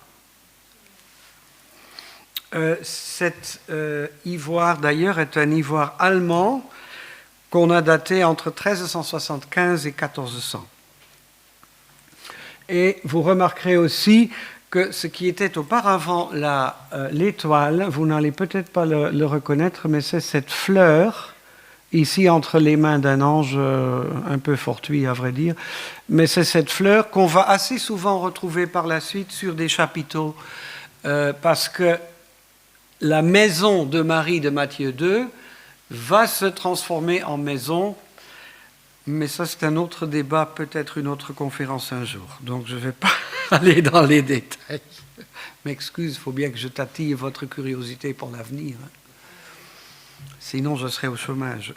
Cet ivoire, d'ailleurs, est un ivoire allemand qu'on a daté entre 1375 et 1400. Et vous remarquerez aussi que ce qui était auparavant l'étoile, vous n'allez peut-être pas le reconnaître, mais c'est cette fleur, ici entre les mains d'un ange un peu fortuit à vrai dire, mais c'est cette fleur qu'on va assez souvent retrouver par la suite sur des chapiteaux, parce que la maison de Marie de Matthieu II va se transformer en maison, mais ça c'est un autre débat, peut-être une autre conférence un jour, donc je ne vais pas aller dans les détails. M'excuse, il faut bien que je tatille votre curiosité pour l'avenir, sinon je serai au chômage.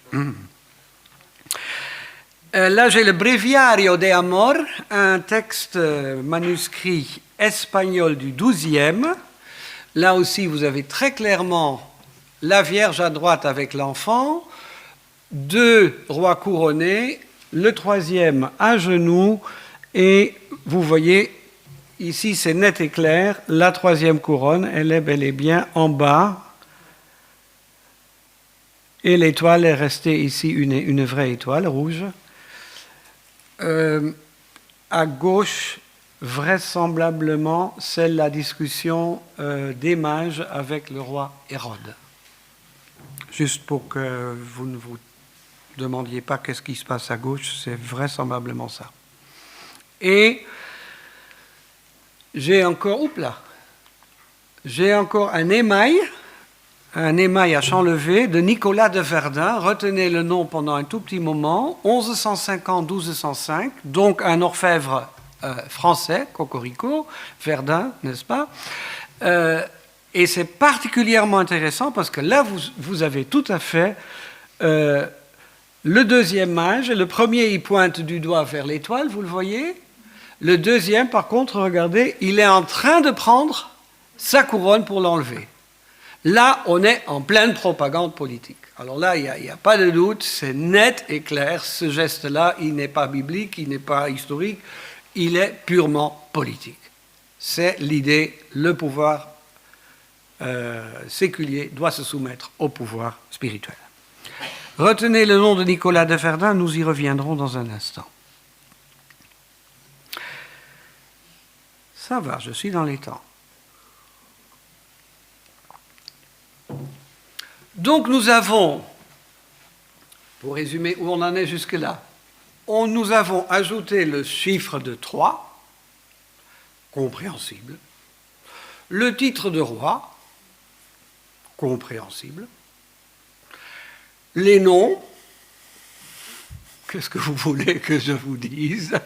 Là j'ai le Breviario de Amor, un texte manuscrit espagnol du XIIe. Là aussi, vous avez très clairement la Vierge à droite avec l'enfant, deux rois couronnés, le troisième à genoux, et vous voyez, ici c'est net et clair, la troisième couronne, elle est bel et bien en bas, et l'étoile est restée ici une vraie étoile rouge. À gauche, vraisemblablement, c'est la discussion des mages avec le roi Hérode. Juste pour que vous ne vous demandiez pas qu'est-ce qui se passe à gauche, c'est vraisemblablement ça. Et j'ai encore un émail à Champ-Levé de Nicolas de Verdun. Retenez le nom pendant un tout petit moment, 1150-1205, donc un orfèvre français, Cocorico, Verdun, n'est-ce pas? Et c'est particulièrement intéressant parce que là, vous avez tout à fait le deuxième mage. Le premier, il pointe du doigt vers l'étoile, vous le voyez. Le deuxième, par contre, regardez, il est en train de prendre sa couronne pour l'enlever. Là, on est en pleine propagande politique. Alors là, il n'y a pas de doute, c'est net et clair. Ce geste-là, il n'est pas biblique, il n'est pas historique. Il est purement politique. C'est l'idée, le pouvoir séculier doit se soumettre au pouvoir spirituel. Retenez le nom de Nicolas de Verdun, nous y reviendrons dans un instant. Ça va, je suis dans les temps. Donc nous avons, pour résumer où on en est jusque-là, nous avons ajouté le chiffre de 3, compréhensible, le titre de roi, compréhensible, les noms, qu'est-ce que vous voulez que je vous dise?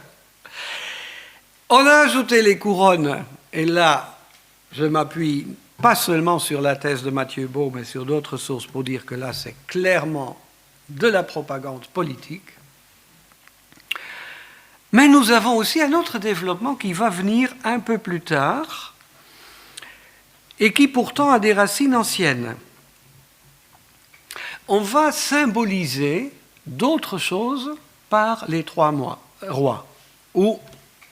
On a ajouté les couronnes, et là, je m'appuie pas seulement sur la thèse de Mathieu Beau, mais sur d'autres sources pour dire que là, c'est clairement de la propagande politique. Mais nous avons aussi un autre développement qui va venir un peu plus tard et qui pourtant a des racines anciennes. On va symboliser d'autres choses par les trois rois, ou,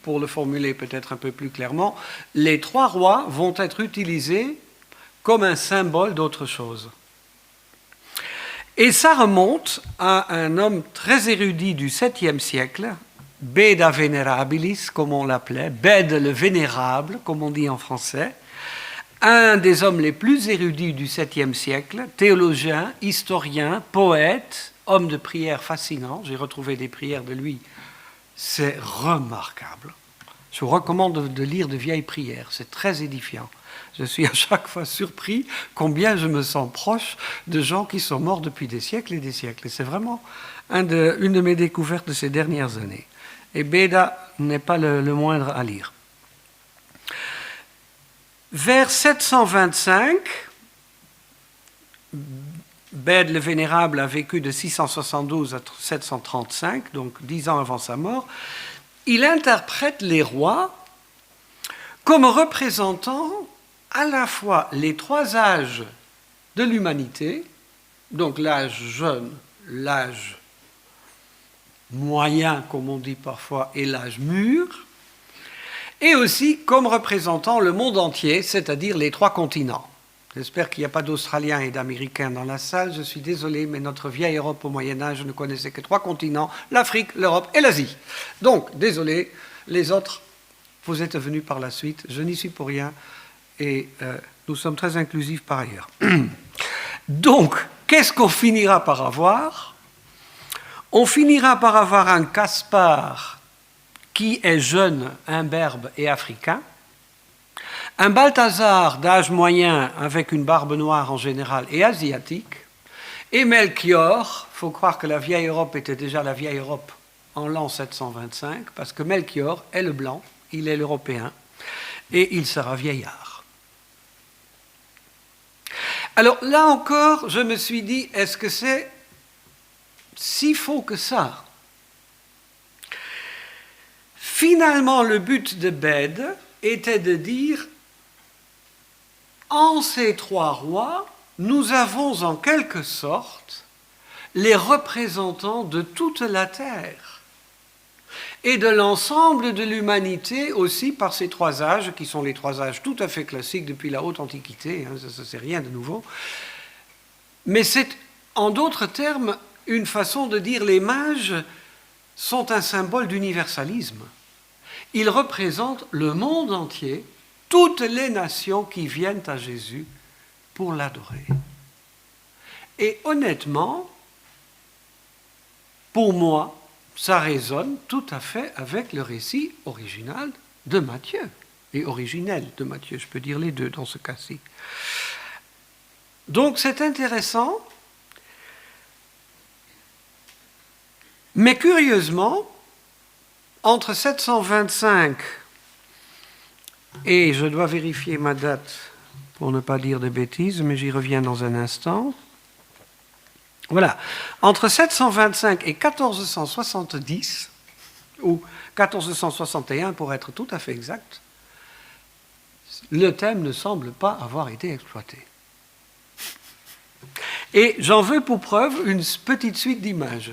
pour le formuler peut-être un peu plus clairement, les trois rois vont être utilisés comme un symbole d'autre chose. Et ça remonte à un homme très érudit du 7e siècle, Beda Venerabilis, comme on l'appelait, Bède le Vénérable, comme on dit en français, un des hommes les plus érudits du 7e siècle, théologien, historien, poète, homme de prière fascinant. J'ai retrouvé des prières de lui, c'est remarquable. Je vous recommande de lire de vieilles prières, c'est très édifiant. Je suis à chaque fois surpris combien je me sens proche de gens qui sont morts depuis des siècles et des siècles. Et c'est vraiment une de mes découvertes de ces dernières années. Et Beda n'est pas le moindre à lire. Vers 725, Bède le Vénérable a vécu de 672 à 735, donc 10 ans avant sa mort. Il interprète les rois comme représentant à la fois les trois âges de l'humanité, donc l'âge jeune, l'âge moyen, comme on dit parfois, et l'âge mûr, et aussi comme représentant le monde entier, c'est-à-dire les trois continents. J'espère qu'il n'y a pas d'Australiens et d'Américains dans la salle. Je suis désolé, mais notre vieille Europe au Moyen-Âge ne connaissait que trois continents, l'Afrique, l'Europe et l'Asie. Donc, désolé, les autres, vous êtes venus par la suite. Je n'y suis pour rien et nous sommes très inclusifs par ailleurs. Donc, qu'est-ce qu'on finira par avoir? On finira par avoir un Caspar qui est jeune, imberbe et africain, un Balthazar d'âge moyen avec une barbe noire en général et asiatique, et Melchior, il faut croire que la vieille Europe était déjà la vieille Europe en l'an 725, parce que Melchior est le blanc, il est l'européen, et il sera vieillard. Alors là encore, je me suis dit, est-ce que c'est si faux que ça? Finalement, le but de Bède était de dire, en ces trois rois, nous avons en quelque sorte les représentants de toute la terre et de l'ensemble de l'humanité aussi par ces trois âges, qui sont les trois âges tout à fait classiques depuis la haute antiquité, hein, ça c'est rien de nouveau. Mais c'est, en d'autres termes, une façon de dire les mages sont un symbole d'universalisme. Ils représentent le monde entier, toutes les nations qui viennent à Jésus pour l'adorer. Et honnêtement, pour moi, ça résonne tout à fait avec le récit original de Matthieu, et originel de Matthieu, je peux dire les deux dans ce cas-ci. Donc c'est intéressant, mais curieusement, entre 725 et je dois vérifier ma date pour ne pas dire de bêtises, mais j'y reviens dans un instant. Voilà, entre 725 et 1470, ou 1461 pour être tout à fait exact, le thème ne semble pas avoir été exploité. Et j'en veux pour preuve une petite suite d'images.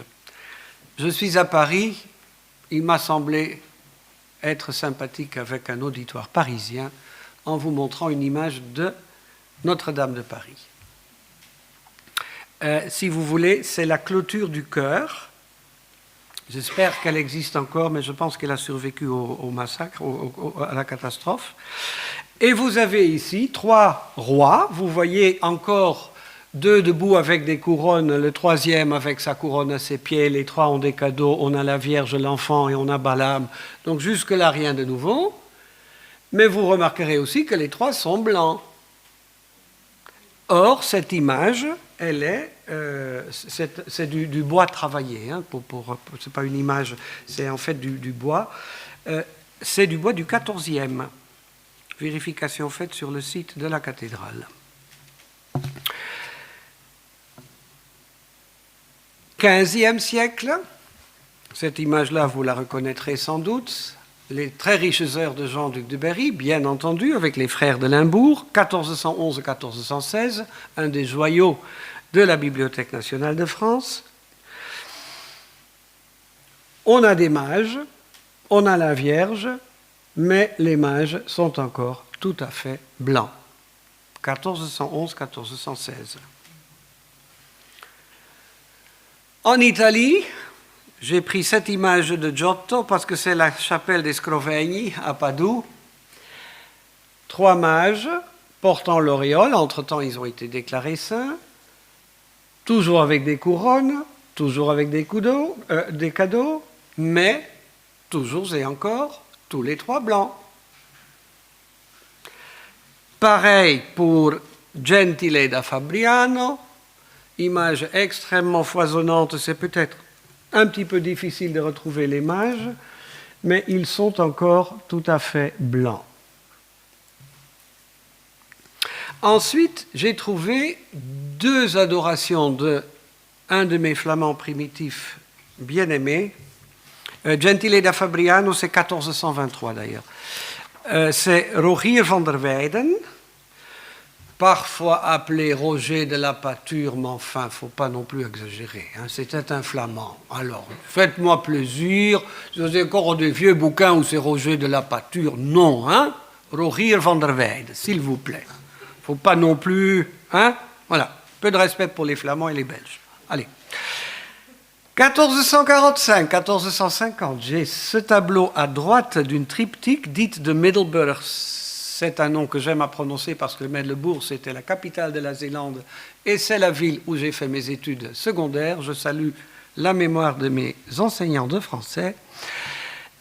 Je suis à Paris, il m'a semblé être sympathique avec un auditoire parisien en vous montrant une image de Notre-Dame de Paris. Si vous voulez, c'est la clôture du chœur. J'espère qu'elle existe encore, mais je pense qu'elle a survécu au massacre, à la catastrophe. Et vous avez ici trois rois. Vous voyez encore deux debout avec des couronnes, le troisième avec sa couronne à ses pieds, les trois ont des cadeaux, on a la Vierge, l'enfant et on a Balaam. Donc jusque-là, rien de nouveau. Mais vous remarquerez aussi que les trois sont blancs. Or, cette image, elle est, c'est du bois travaillé. Hein, c'est pas une image, c'est en fait du bois. C'est du bois du 14e. Vérification faite sur le site de la cathédrale. 15e siècle, cette image-là, vous la reconnaîtrez sans doute, les très riches heures de Jean duc de Berry, bien entendu, avec les frères de Limbourg, 1411-1416, un des joyaux de la Bibliothèque nationale de France. On a des mages, on a la Vierge, mais les mages sont encore tout à fait blancs. 1411-1416. En Italie, j'ai pris cette image de Giotto parce que c'est la chapelle des Scrovegni à Padoue. Trois mages portant l'auréole, entre-temps ils ont été déclarés saints, toujours avec des couronnes, toujours avec des cadeaux, mais toujours et encore tous les trois blancs. Pareil pour Gentile da Fabriano, image extrêmement foisonnante, c'est peut-être un petit peu difficile de retrouver les mages, mais ils sont encore tout à fait blancs. Ensuite, j'ai trouvé 2 adorations d'un de mes flamands primitifs bien-aimés. Gentile da Fabriano, c'est 1423 d'ailleurs. C'est Rogier van der Weyden, parfois appelé Roger de la Pâture, mais enfin, il ne faut pas non plus exagérer. Hein. C'était un flamand. Alors, faites-moi plaisir, c'est encore des vieux bouquins où c'est Roger de la Pâture. Non, hein. Rogier van der Weyden, s'il vous plaît. Il ne faut pas non plus... Hein. Voilà, peu de respect pour les Flamands et les Belges. Allez. 1445-1450, j'ai ce tableau à droite d'une triptyque dite de Middelburg. C'est un nom que j'aime à prononcer parce que Middelburg, c'était la capitale de la Zélande et c'est la ville où j'ai fait mes études secondaires. Je salue la mémoire de mes enseignants de français.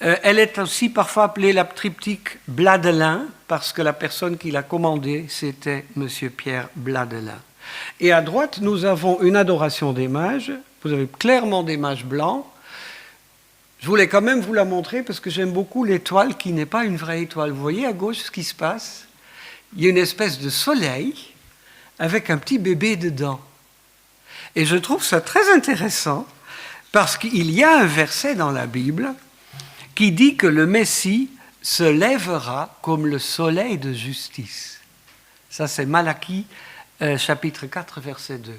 Elle est aussi parfois appelée la triptyque Bladelin parce que la personne qui l'a commandée, c'était M. Pierre Bladelin. Et à droite, nous avons une adoration des mages. Vous avez clairement des mages blancs. Je voulais quand même vous la montrer parce que j'aime beaucoup l'étoile qui n'est pas une vraie étoile. Vous voyez à gauche ce qui se passe? Il y a une espèce de soleil avec un petit bébé dedans. Et je trouve ça très intéressant parce qu'il y a un verset dans la Bible qui dit que le Messie se lèvera comme le soleil de justice. Ça, c'est Malachie, chapitre 4, verset 2.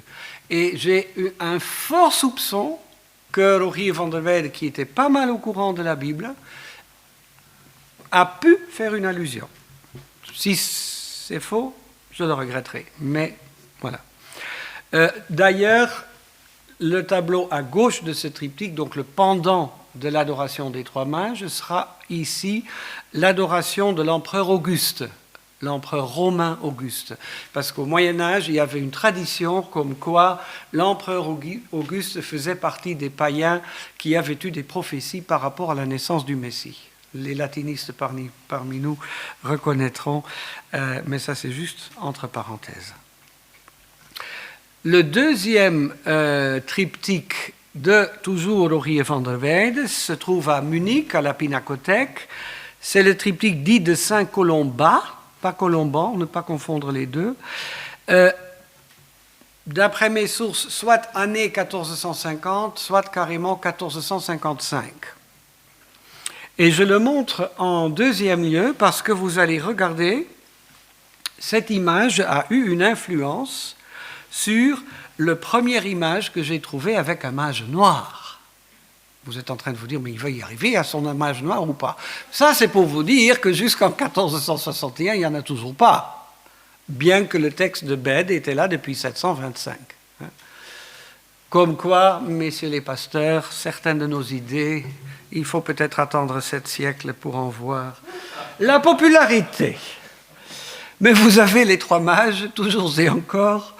Et j'ai eu un fort soupçon que Rogier van der Weyden, qui était pas mal au courant de la Bible, a pu faire une allusion. Si c'est faux, je le regretterai. Mais voilà. D'ailleurs, le tableau à gauche de ce triptyque, donc le pendant de l'adoration des 3 mages, sera ici l'adoration de l'empereur Auguste. L'empereur romain Auguste. Parce qu'au Moyen-Âge, il y avait une tradition comme quoi l'empereur Auguste faisait partie des païens qui avaient eu des prophéties par rapport à la naissance du Messie. Les latinistes parmi nous reconnaîtront, mais ça c'est juste entre parenthèses. Le deuxième triptyque de toujours Rogier van der Weyden se trouve à Munich, à la Pinakothèque. C'est le triptyque dit de Saint-Colomba, pas Colomban, ne pas confondre les deux. D'après mes sources, soit année 1450, soit carrément 1455. Et je le montre en deuxième lieu parce que vous allez regarder, cette image a eu une influence sur le première image que j'ai trouvée avec un mage noir. Vous êtes en train de vous dire, mais il va y arriver à son mage noir ou pas? Ça, c'est pour vous dire que jusqu'en 1461, il n'y en a toujours pas, bien que le texte de Bède était là depuis 725. Comme quoi, messieurs les pasteurs, certaines de nos idées, il faut peut-être attendre 7 siècles pour en voir la popularité. Mais vous avez les 3 mages, toujours et encore,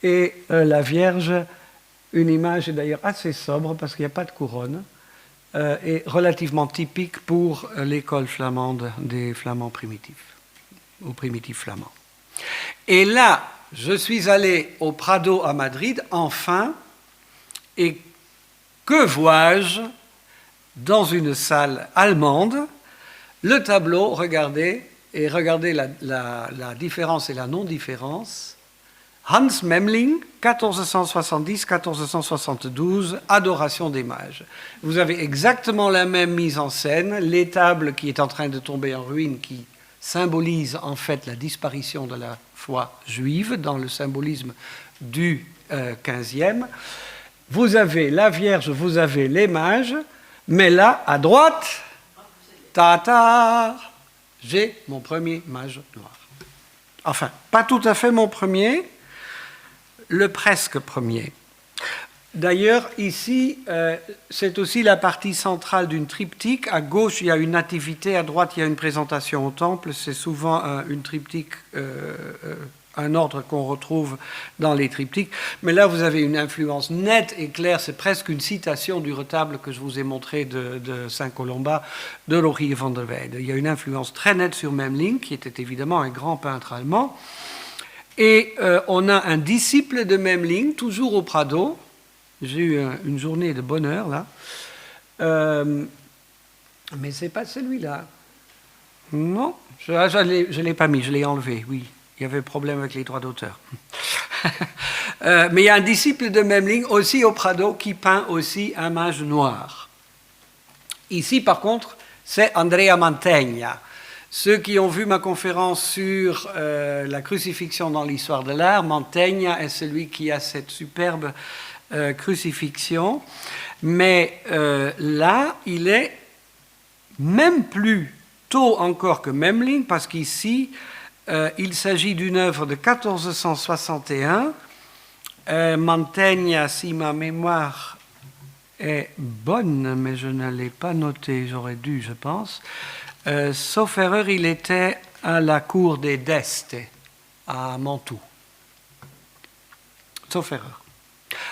et la Vierge, une image d'ailleurs assez sobre parce qu'il n'y a pas de couronne, et relativement typique pour l'école flamande des flamands primitifs, ou primitifs flamands. Et là, je suis allé au Prado à Madrid, enfin, et que vois-je dans une salle allemande? Le tableau, regardez, et regardez la différence et la non-différence. Hans Memling, 1470-1472, Adoration des mages. Vous avez exactement la même mise en scène, l'étable qui est en train de tomber en ruine, qui symbolise en fait la disparition de la foi juive dans le symbolisme du XVe. Vous avez la Vierge, vous avez les mages, mais là, à droite, tata, j'ai mon premier mage noir. Enfin, pas tout à fait mon premier, le presque premier. D'ailleurs, ici, c'est aussi la partie centrale d'une triptyque. À gauche, il y a une nativité, à droite, il y a une présentation au temple. C'est souvent une triptyque, un ordre qu'on retrouve dans les triptyques. Mais là, vous avez une influence nette et claire. C'est presque une citation du retable que je vous ai montré de Saint-Colomba, de Rogier van der Weyden. Il y a une influence très nette sur Memling, qui était évidemment un grand peintre allemand. Et on a un disciple de Memling, toujours au Prado. J'ai eu une journée de bonheur, là. Mais ce n'est pas celui-là. Non, je ne l'ai pas mis, je l'ai enlevé, oui. Il Il y avait problème avec les droits d'auteur. Mais il y a un disciple de Memling, aussi au Prado, qui peint aussi un mage noir. Ici, par contre, c'est Andrea Mantegna. Ceux qui ont vu ma conférence sur la crucifixion dans l'histoire de l'art, Mantegna est celui qui a cette superbe crucifixion. Mais là, il est même plus tôt encore que Memling, parce qu'ici, il s'agit d'une œuvre de 1461. Mantegna, si ma mémoire est bonne, mais je ne l'ai pas noté, j'aurais dû, je pense. Sauf erreur, il était à la cour des d'Este, à Mantoue. Sauf erreur.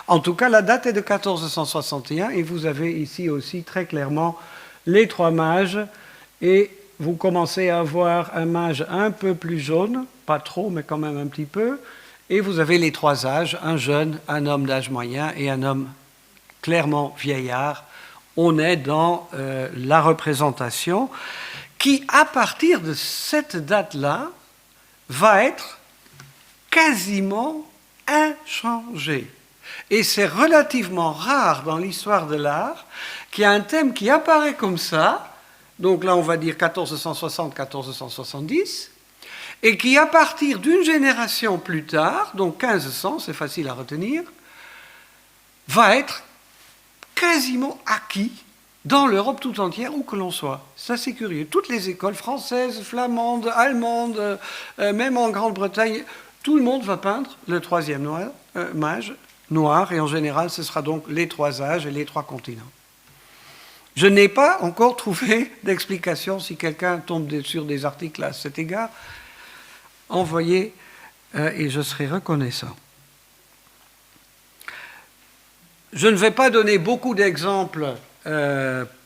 En tout cas, la date est de 1461, et vous avez ici aussi très clairement les trois mages, et vous commencez à avoir un mage un peu plus jaune, pas trop, mais quand même un petit peu, et vous avez les trois âges, un jeune, un homme d'âge moyen et un homme clairement vieillard. On est dans la représentation qui, à partir de cette date-là, va être quasiment inchangée. Et c'est relativement rare dans l'histoire de l'art qu'il y a un thème qui apparaît comme ça, donc là on va dire 1460-1470, et qui à partir d'une génération plus tard, donc 1500, c'est facile à retenir, va être quasiment acquis dans l'Europe tout entière, où que l'on soit. Ça c'est curieux. Toutes les écoles françaises, flamandes, allemandes, même en Grande-Bretagne, tout le monde va peindre le troisième mage noir, et en général ce sera donc les trois âges et les trois continents. Je n'ai pas encore trouvé d'explication. Si quelqu'un tombe sur des articles à cet égard, envoyez et je serai reconnaissant. Je ne vais pas donner beaucoup d'exemples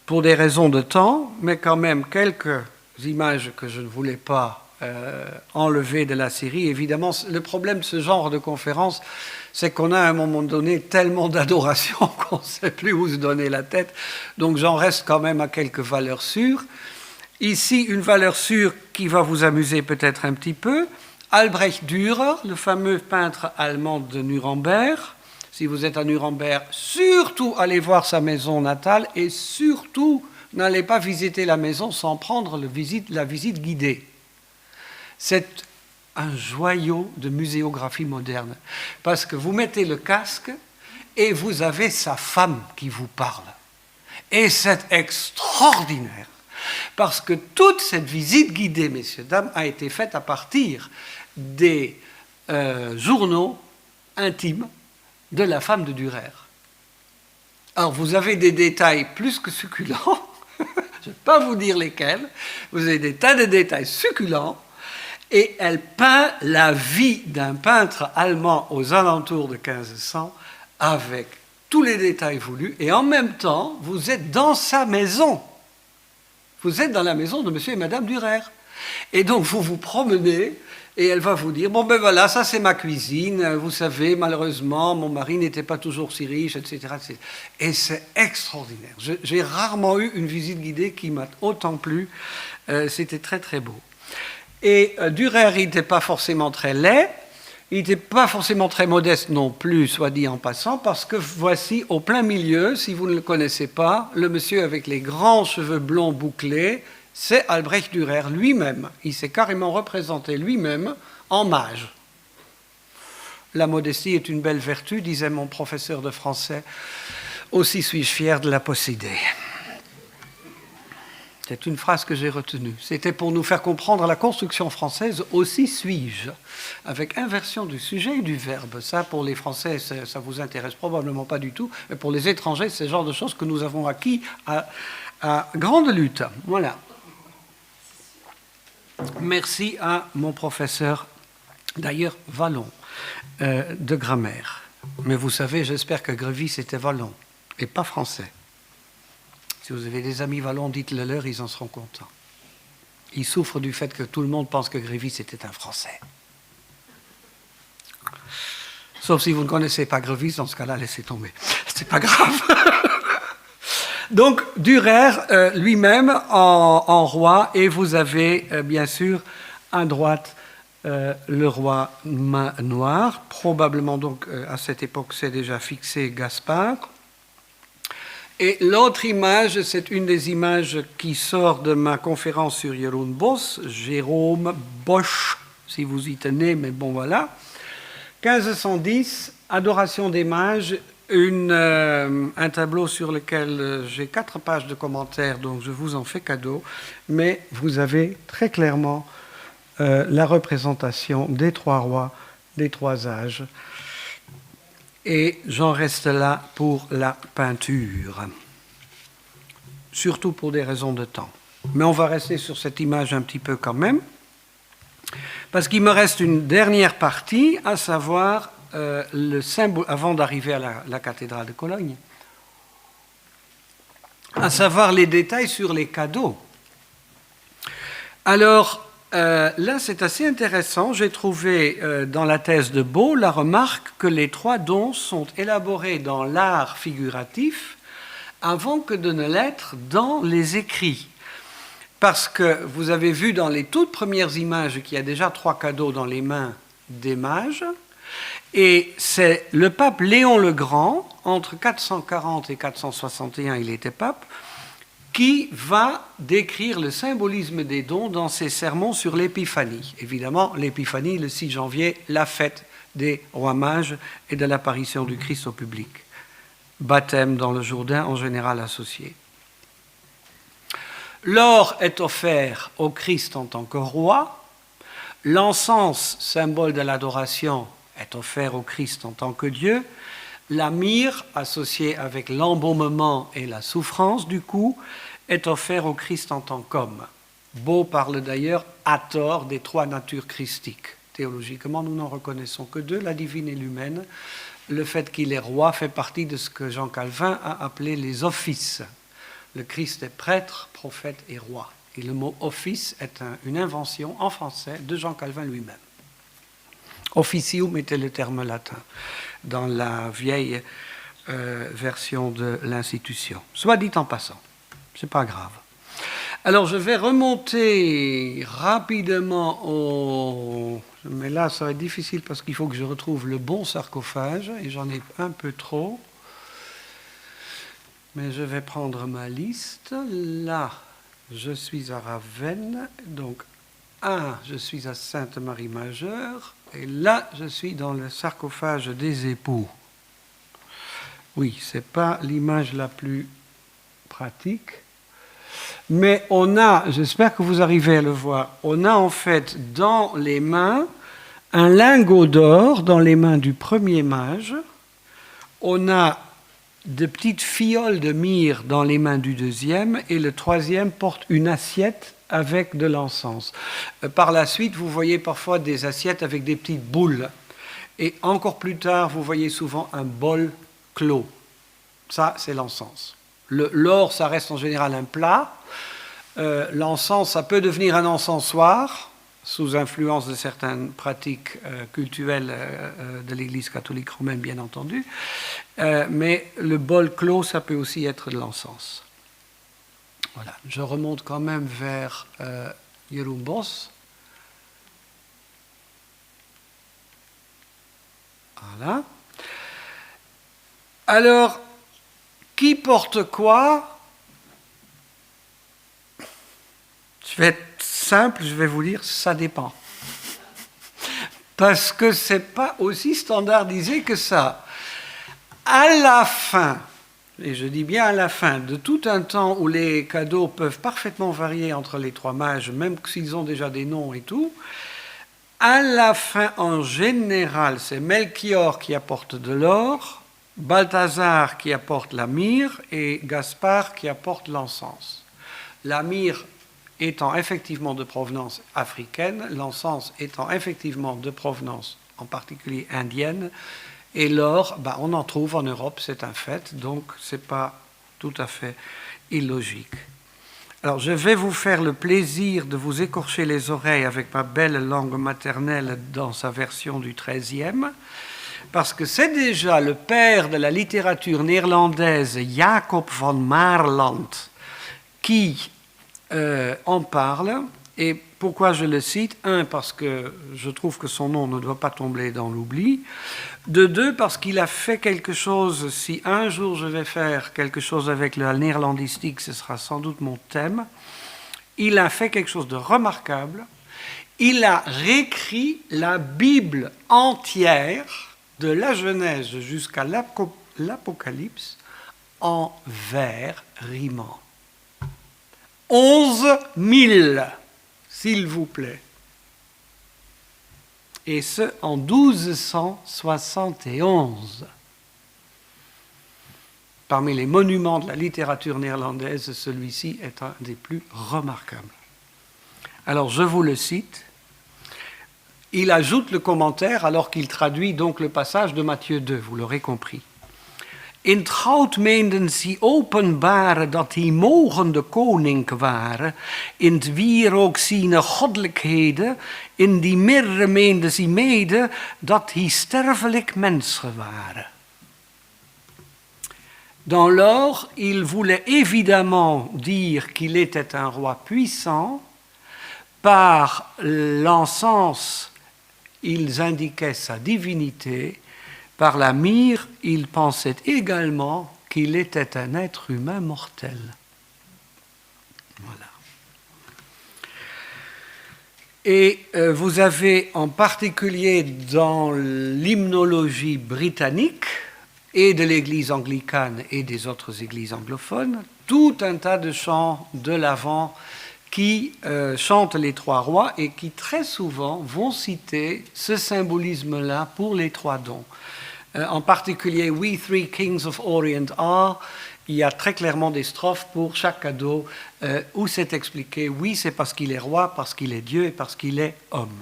pour des raisons de temps, mais quand même quelques images que je ne voulais pas enlever de la série. Évidemment, le problème de ce genre de conférence, c'est qu'on a à un moment donné tellement d'adoration qu'on ne sait plus où se donner la tête. Donc j'en reste quand même à quelques valeurs sûres. Ici, une valeur sûre qui va vous amuser peut-être un petit peu. Albrecht Dürer, le fameux peintre allemand de Nuremberg. Si vous êtes à Nuremberg, surtout allez voir sa maison natale et surtout n'allez pas visiter la maison sans prendre la visite guidée. C'est un joyau de muséographie moderne, parce que vous mettez le casque et vous avez sa femme qui vous parle. Et c'est extraordinaire, parce que toute cette visite guidée, messieurs, dames, a été faite à partir des journaux intimes de la femme de Dürer. Alors, vous avez des détails plus que succulents, je ne vais pas vous dire lesquels, vous avez des tas de détails succulents, et elle peint la vie d'un peintre allemand aux alentours de 1500 avec tous les détails voulus, et en même temps, vous êtes dans sa maison. Vous êtes dans la maison de monsieur et madame Dürer. Et donc, vous vous promenez, et elle va vous dire, bon ben voilà, ça c'est ma cuisine, vous savez, malheureusement, mon mari n'était pas toujours si riche, etc. etc. Et c'est extraordinaire. J'ai rarement eu une visite guidée qui m'a autant plu. C'était très très beau. Et Dürer, il n'était pas forcément très laid, il n'était pas forcément très modeste non plus, soit dit en passant, parce que voici au plein milieu, si vous ne le connaissez pas, le monsieur avec les grands cheveux blonds bouclés, c'est Albrecht Dürer lui-même. Il s'est carrément représenté lui-même en mage. La modestie est une belle vertu, disait mon professeur de français, aussi suis-je fier de la posséder. C'est une phrase que j'ai retenue. C'était pour nous faire comprendre la construction française, aussi suis-je, avec inversion du sujet et du verbe. Ça, pour les Français, ça vous intéresse probablement pas du tout, mais pour les étrangers, c'est le genre de choses que nous avons acquis à grande lutte. Voilà. Merci à mon professeur, d'ailleurs Vallon, de grammaire. Mais vous savez, j'espère que Grévis était Vallon, et pas français. Si vous avez des amis wallons, dites-le leur, ils en seront contents. Ils souffrent du fait que tout le monde pense que Grévis était un Français. Sauf si vous ne connaissez pas Grévis, dans ce cas-là, laissez tomber. C'est pas grave. Donc, Dürer lui-même en roi, et vous avez bien sûr à droite le roi noir. Probablement donc à cette époque c'est déjà fixé Gaspard. Et l'autre image, c'est une des images qui sort de ma conférence sur Jeroen Bosch, Jérôme Bosch, si vous y tenez, mais bon voilà. 1510, Adoration des mages, un tableau sur lequel j'ai 4 pages de commentaires, donc je vous en fais cadeau, mais vous avez très clairement la représentation des 3 rois, des 3 âges. Et j'en reste là pour la peinture, surtout pour des raisons de temps. Mais on va rester sur cette image un petit peu quand même, parce qu'il me reste une dernière partie, à savoir le symbole, avant d'arriver à la cathédrale de Cologne, à savoir les détails sur les cadeaux. Alors, là, c'est assez intéressant. J'ai trouvé dans la thèse de Beau la remarque que les 3 dons sont élaborés dans l'art figuratif avant que de ne l'être dans les écrits. Parce que vous avez vu dans les toutes premières images qu'il y a déjà 3 cadeaux dans les mains des mages. Et c'est le pape Léon le Grand, entre 440 et 461, il était pape, qui va décrire le symbolisme des dons dans ses sermons sur l'Épiphanie. Évidemment, l'Épiphanie, le 6 janvier, la fête des rois mages et de l'apparition du Christ au public. Baptême dans le Jourdain, en général associé. L'or est offert au Christ en tant que roi. L'encens, symbole de l'adoration, est offert au Christ en tant que Dieu. La myrrhe, associée avec l'embaumement et la souffrance du coup, est offerte au Christ en tant qu'homme. Beau parle d'ailleurs à tort des 3 natures christiques. Théologiquement, nous n'en reconnaissons que 2, la divine et l'humaine. Le fait qu'il est roi fait partie de ce que Jean Calvin a appelé les offices. Le Christ est prêtre, prophète et roi. Et le mot office est une invention en français de Jean Calvin lui-même. Officium était le terme latin dans la vieille version de l'institution. Soit dit en passant, c'est pas grave. Alors je vais remonter rapidement au... Mais là ça va être difficile parce qu'il faut que je retrouve le bon sarcophage et j'en ai un peu trop. Mais je vais prendre ma liste. Là, je suis à Ravenne, donc je suis à Sainte-Marie-Majeure. Et là, je suis dans le sarcophage des époux. Oui, ce n'est pas l'image la plus pratique. Mais on a, j'espère que vous arrivez à le voir, on a en fait dans les mains un lingot d'or dans les mains du premier mage. On a de petites fioles de myrrhe dans les mains du deuxième. Et le troisième porte une assiette avec de l'encens. Par la suite, vous voyez parfois des assiettes avec des petites boules. Et encore plus tard, vous voyez souvent un bol clos. Ça, c'est l'encens. L'or, ça reste en général un plat. L'encens, ça peut devenir un encensoir, sous influence de certaines pratiques cultuelles de l'Église catholique romaine, bien entendu. Mais le bol clos, ça peut aussi être de l'encens. Voilà, je remonte quand même vers Jeroen Bosch. Voilà. Alors, qui porte quoi? Je vais être simple, je vais vous dire, ça dépend. Parce que ce n'est pas aussi standardisé que ça. À la fin, et je dis bien à la fin, de tout un temps où les cadeaux peuvent parfaitement varier entre les 3 mages, même s'ils ont déjà des noms et tout, à la fin, en général, c'est Melchior qui apporte de l'or, Balthazar qui apporte la myrrhe et Gaspard qui apporte l'encens. La myrrhe étant effectivement de provenance africaine, l'encens étant effectivement de provenance en particulier indienne, et l'or, on en trouve en Europe, c'est un fait, donc ce n'est pas tout à fait illogique. Alors je vais vous faire le plaisir de vous écorcher les oreilles avec ma belle langue maternelle dans sa version du XIIIe, parce que c'est déjà le père de la littérature néerlandaise, Jacob van Maerlant, qui en parle, Et pourquoi je le cite? Un, parce que je trouve que son nom ne doit pas tomber dans l'oubli. De deux, parce qu'il a fait quelque chose, si un jour je vais faire quelque chose avec la néerlandistique, ce sera sans doute mon thème. Il a fait quelque chose de remarquable. Il a réécrit la Bible entière, de la Genèse jusqu'à l'Apocalypse, en vers rimants. 11 000, s'il vous plaît. Et ce, en 1271. Parmi les monuments de la littérature néerlandaise, celui-ci est un des plus remarquables. Alors, je vous le cite. Il ajoute le commentaire alors qu'il traduit donc le passage de Matthieu 2, vous l'aurez compris. In trout meenden sie openbare dat hij mogende koning ware, in t wier ook sine goddelijkheden, in die mirre meende sie mede dat hij sterfelijk mens geware. Dans l'or, il voulait évidemment dire qu'il était un roi puissant. Par l'encens, ils indiquaient sa divinité. Par la myrrhe, ils pensaient également qu'il était un être humain mortel. Voilà. Et vous avez en particulier dans l'hymnologie britannique et de l'Église anglicane et des autres églises anglophones, tout un tas de chants de l'Avent qui chantent les trois rois et qui très souvent vont citer ce symbolisme-là pour les trois dons. En particulier, We Three Kings of Orient Are, il y a très clairement des strophes pour chaque cadeau où c'est expliqué, oui, c'est parce qu'il est roi, parce qu'il est Dieu et parce qu'il est homme.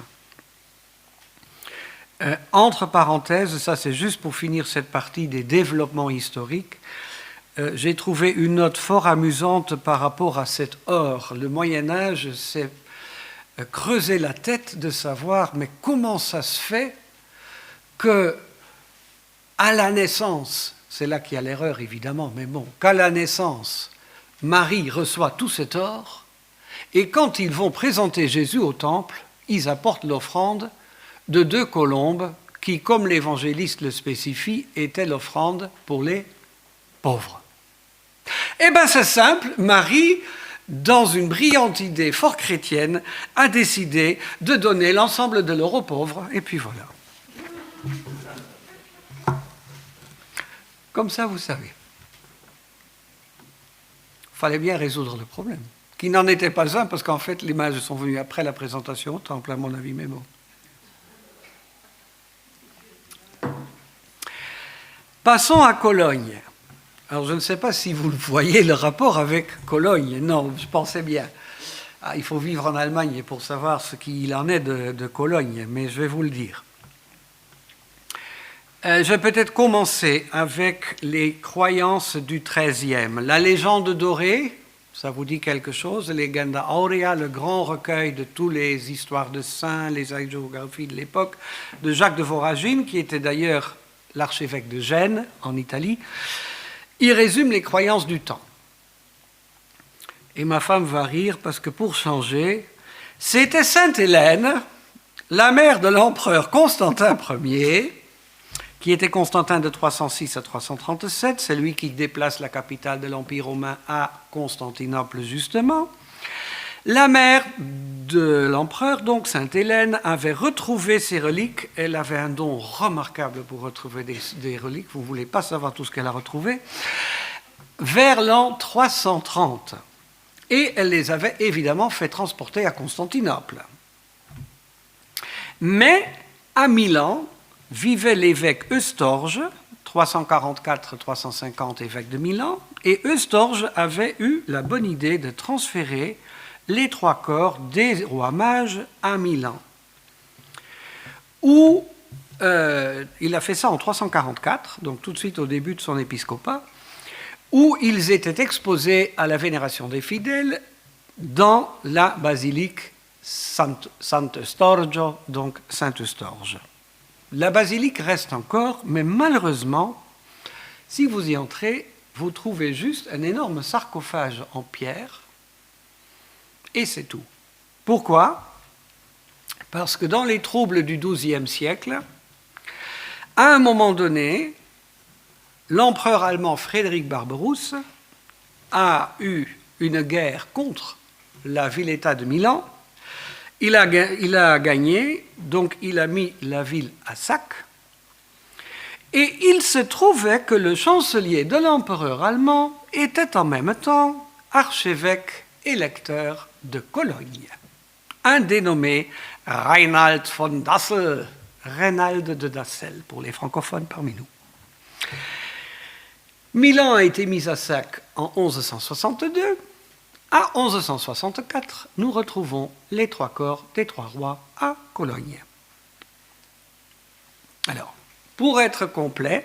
Entre parenthèses, ça c'est juste pour finir cette partie des développements historiques, j'ai trouvé une note fort amusante par rapport à cet or. Le Moyen-Âge s'est creusé la tête de savoir, mais comment ça se fait que à la naissance, c'est là qu'il y a l'erreur évidemment, mais bon, qu'à la naissance, Marie reçoit tout cet or, et quand ils vont présenter Jésus au temple, ils apportent l'offrande de 2 colombes qui, comme l'évangéliste le spécifie, étaient l'offrande pour les pauvres. Eh bien c'est simple, Marie, dans une brillante idée fort chrétienne, a décidé de donner l'ensemble de l'or aux pauvres, et puis voilà. Comme ça, vous savez. Il fallait bien résoudre le problème, qui n'en était pas un, parce qu'en fait, les mages sont venus après la présentation au temple, à mon avis, mais bon. Passons à Cologne. Alors, je ne sais pas si vous voyez le rapport avec Cologne. Non, je pensais bien. Ah, il faut vivre en Allemagne pour savoir ce qu'il en est de Cologne, mais je vais vous le dire. Je vais peut-être commencer avec les croyances du XIIIe. La légende dorée, ça vous dit quelque chose, Legenda Aurea, le grand recueil de toutes les histoires de saints, les hagiographies de l'époque, de Jacques de Voragine, qui était d'ailleurs l'archevêque de Gênes, en Italie. Il résume les croyances du temps. Et ma femme va rire parce que pour changer, c'était Sainte Hélène, la mère de l'empereur Constantin Ier, qui était Constantin de 306 à 337, c'est lui qui déplace la capitale de l'Empire romain à Constantinople, justement. La mère de l'empereur, donc Sainte Hélène, avait retrouvé ses reliques. Elle avait un don remarquable pour retrouver des reliques. Vous ne voulez pas savoir tout ce qu'elle a retrouvé. Vers l'an 330. Et elle les avait évidemment fait transporter à Constantinople. Mais à Milan vivait l'évêque Eustorge, 344-350 évêque de Milan, et Eustorge avait eu la bonne idée de transférer les 3 corps des rois mages à Milan. Où il a fait ça en 344, donc tout de suite au début de son épiscopat, où ils étaient exposés à la vénération des fidèles dans la basilique Sant'Eustorgio, donc Saint-Eustorge. La basilique reste encore, mais malheureusement, si vous y entrez, vous trouvez juste un énorme sarcophage en pierre, et c'est tout. Pourquoi? Parce que dans les troubles du XIIe siècle, à un moment donné, l'empereur allemand Frédéric Barberousse a eu une guerre contre la ville-État de Milan. Il a gagné, donc il a mis la ville à sac. Et il se trouvait que le chancelier de l'empereur allemand était en même temps archevêque électeur de Cologne, un dénommé Reinald von Dassel, Reinald de Dassel pour les francophones parmi nous. Milan a été mis à sac en 1162. À 1164, nous retrouvons les 3 corps des 3 rois à Cologne. Alors, pour être complet,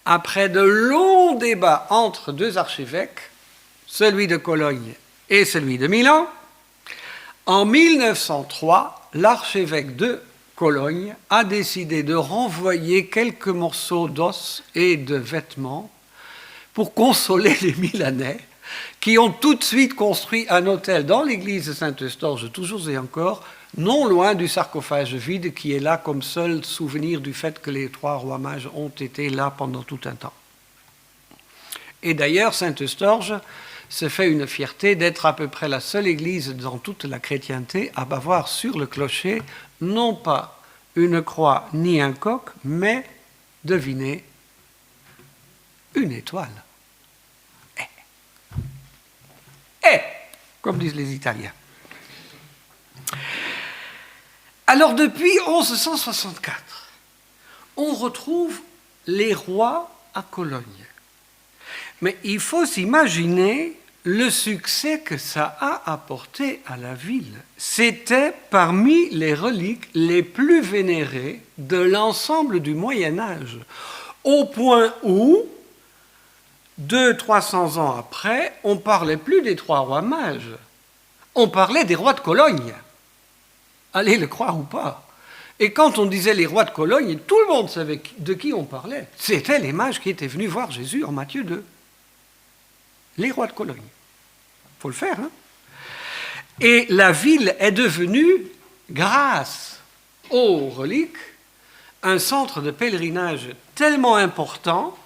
après de longs débats entre 2 archevêques, celui de Cologne et celui de Milan, en 1903, l'archevêque de Cologne a décidé de renvoyer quelques morceaux d'os et de vêtements pour consoler les Milanais, qui ont tout de suite construit un autel dans l'église de Saint-Eustorge, toujours et encore, non loin du sarcophage vide qui est là comme seul souvenir du fait que les 3 rois mages ont été là pendant tout un temps. Et d'ailleurs, Saint-Eustorge se fait une fierté d'être à peu près la seule église dans toute la chrétienté à avoir sur le clocher non pas une croix ni un coq, mais, devinez, une étoile. Comme disent les Italiens. Alors depuis 1164, on retrouve les rois à Cologne. Mais il faut s'imaginer le succès que ça a apporté à la ville. C'était parmi les reliques les plus vénérées de l'ensemble du Moyen-Âge, au point où, 200-300 ans après, on ne parlait plus des 3 rois mages, on parlait des rois de Cologne. Allez le croire ou pas. Et quand on disait les rois de Cologne, tout le monde savait de qui on parlait. C'était les mages qui étaient venus voir Jésus en Matthieu 2. Les rois de Cologne. Il faut le faire, hein? Et la ville est devenue, grâce aux reliques, un centre de pèlerinage tellement important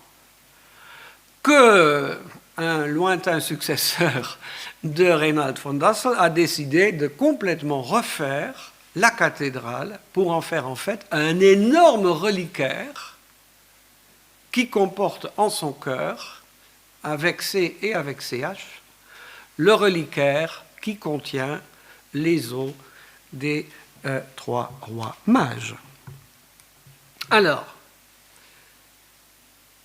qu'un lointain successeur de Reinald von Dassel a décidé de complètement refaire la cathédrale pour en faire en fait un énorme reliquaire qui comporte en son cœur, avec C et avec CH, le reliquaire qui contient les os des 3 rois mages. Alors,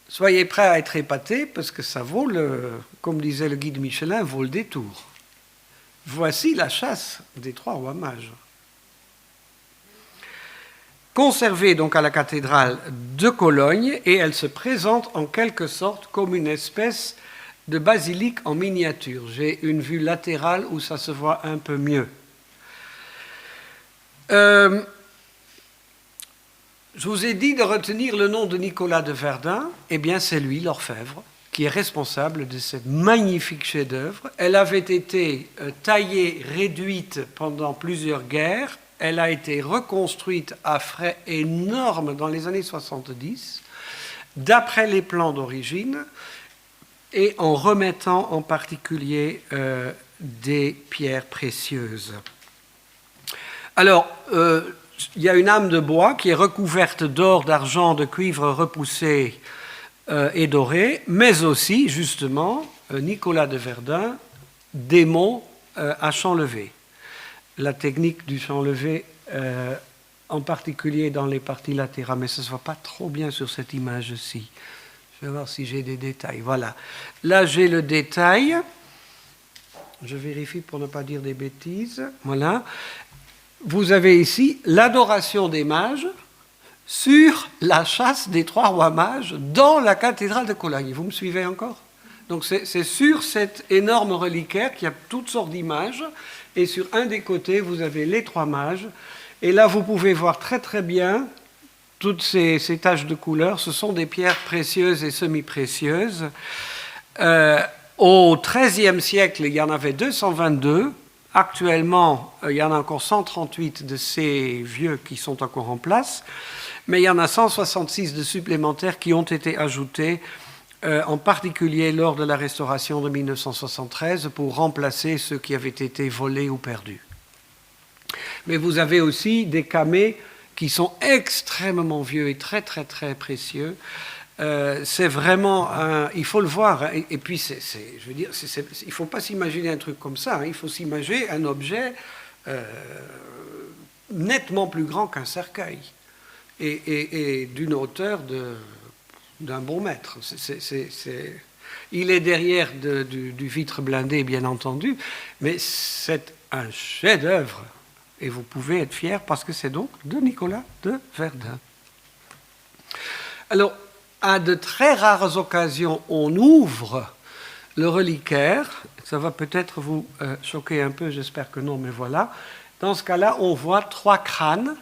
soyez prêts à être épatés parce que ça vaut comme disait le guide Michelin, vaut le détour. Voici la chasse des 3 rois mages. Conservée donc à la cathédrale de Cologne, et elle se présente en quelque sorte comme une espèce de basilique en miniature. J'ai une vue latérale où ça se voit un peu mieux. Je vous ai dit de retenir le nom de Nicolas de Verdun. Eh bien, c'est lui, l'orfèvre, qui est responsable de cette magnifique chef-d'œuvre. Elle avait été taillée, réduite pendant plusieurs guerres. Elle a été reconstruite à frais énormes dans les années 70, d'après les plans d'origine, et en remettant en particulier des pierres précieuses. Alors, il y a une âme de bois qui est recouverte d'or, d'argent, de cuivre repoussé et doré, mais aussi, justement, Nicolas de Verdun, démon à champ levé. La technique du champ levé, en particulier dans les parties latérales, mais ça ne se voit pas trop bien sur cette image-ci. Je vais voir si j'ai des détails. Voilà. Là, j'ai le détail. Je vérifie pour ne pas dire des bêtises. Voilà. Vous avez ici l'adoration des mages sur la chasse des 3 rois mages dans la cathédrale de Cologne. Vous me suivez encore? Donc c'est sur cet énorme reliquaire qu'il y a toutes sortes d'images. Et sur un des côtés, vous avez les 3 mages. Et là, vous pouvez voir très très bien toutes ces taches de couleur. Ce sont des pierres précieuses et semi-précieuses. Au XIIIe siècle, il y en avait 222 Actuellement, il y en a encore 138 de ces vieux qui sont encore en place, mais il y en a 166 de supplémentaires qui ont été ajoutés, en particulier lors de la restauration de 1973, pour remplacer ceux qui avaient été volés ou perdus. Mais vous avez aussi des camées qui sont extrêmement vieux et très très très précieux. C'est vraiment, il faut le voir, et puis je veux dire, il ne faut pas s'imaginer un truc comme ça, hein, il faut s'imaginer un objet nettement plus grand qu'un cercueil, et d'une hauteur d'un bon mètre. Il est derrière du vitre blindé, bien entendu, mais c'est un chef-d'œuvre, et vous pouvez être fiers parce que c'est donc de Nicolas de Verdun. Alors, à de très rares occasions, on ouvre le reliquaire. Ça va peut-être vous choquer un peu, j'espère que non, mais voilà. Dans ce cas-là, on voit 3 crânes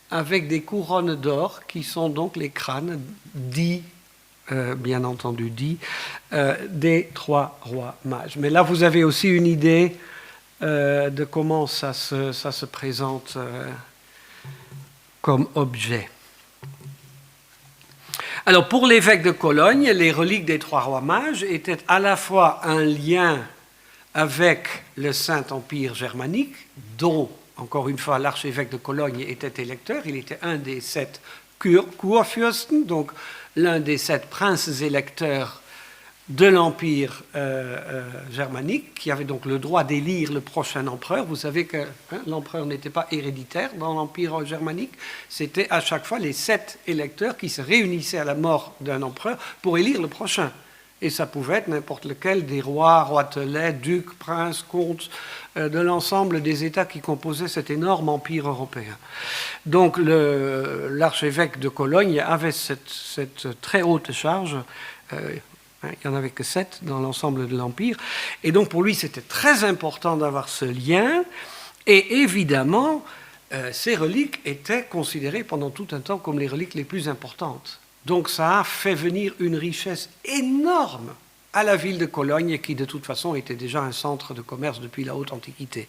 avec des couronnes d'or qui sont donc les crânes dits, bien entendu dits, des 3 rois mages. Mais là, vous avez aussi une idée de comment ça se présente comme objet. Alors, pour l'évêque de Cologne, les reliques des 3 rois mages étaient à la fois un lien avec le Saint-Empire germanique, dont, encore une fois, l'archevêque de Cologne était électeur. Il était un des 7 Kurfürsten, donc l'un des 7 princes électeurs de l'Empire germanique, qui avait donc le droit d'élire le prochain empereur. Vous savez que l'empereur n'était pas héréditaire dans l'Empire germanique, c'était à chaque fois les 7 électeurs qui se réunissaient à la mort d'un empereur pour élire le prochain. Et ça pouvait être n'importe lequel des rois, roitelets, ducs, princes, comtes, de l'ensemble des États qui composaient cet énorme empire européen. Donc l'archevêque de Cologne avait cette très haute charge. Il n'y en avait que 7 dans l'ensemble de l'Empire. Et donc pour lui, c'était très important d'avoir ce lien. Et évidemment, ces reliques étaient considérées pendant tout un temps comme les reliques les plus importantes. Donc ça a fait venir une richesse énorme à la ville de Cologne, qui de toute façon était déjà un centre de commerce depuis la haute antiquité.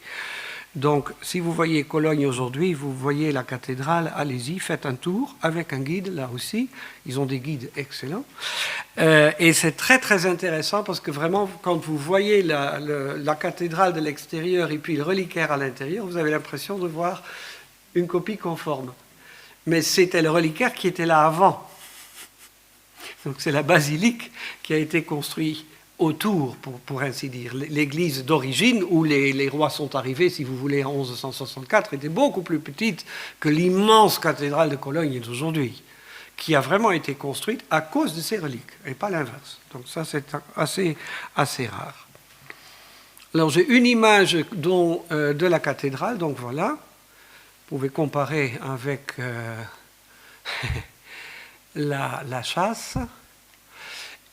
Donc, si vous voyez Cologne aujourd'hui, vous voyez la cathédrale, allez-y, faites un tour avec un guide, là aussi. Ils ont des guides excellents. Et c'est très, très intéressant parce que vraiment, quand vous voyez la cathédrale de l'extérieur et puis le reliquaire à l'intérieur, vous avez l'impression de voir une copie conforme. Mais c'était le reliquaire qui était là avant. Donc, c'est la basilique qui a été construite autour, pour ainsi dire. L'église d'origine, où les rois sont arrivés, si vous voulez, en 1164, était beaucoup plus petite que l'immense cathédrale de Cologne d'aujourd'hui, qui a vraiment été construite à cause de ces reliques, et pas l'inverse. Donc ça, c'est assez rare. Alors, j'ai une image de la cathédrale, donc voilà. Vous pouvez comparer avec la chasse.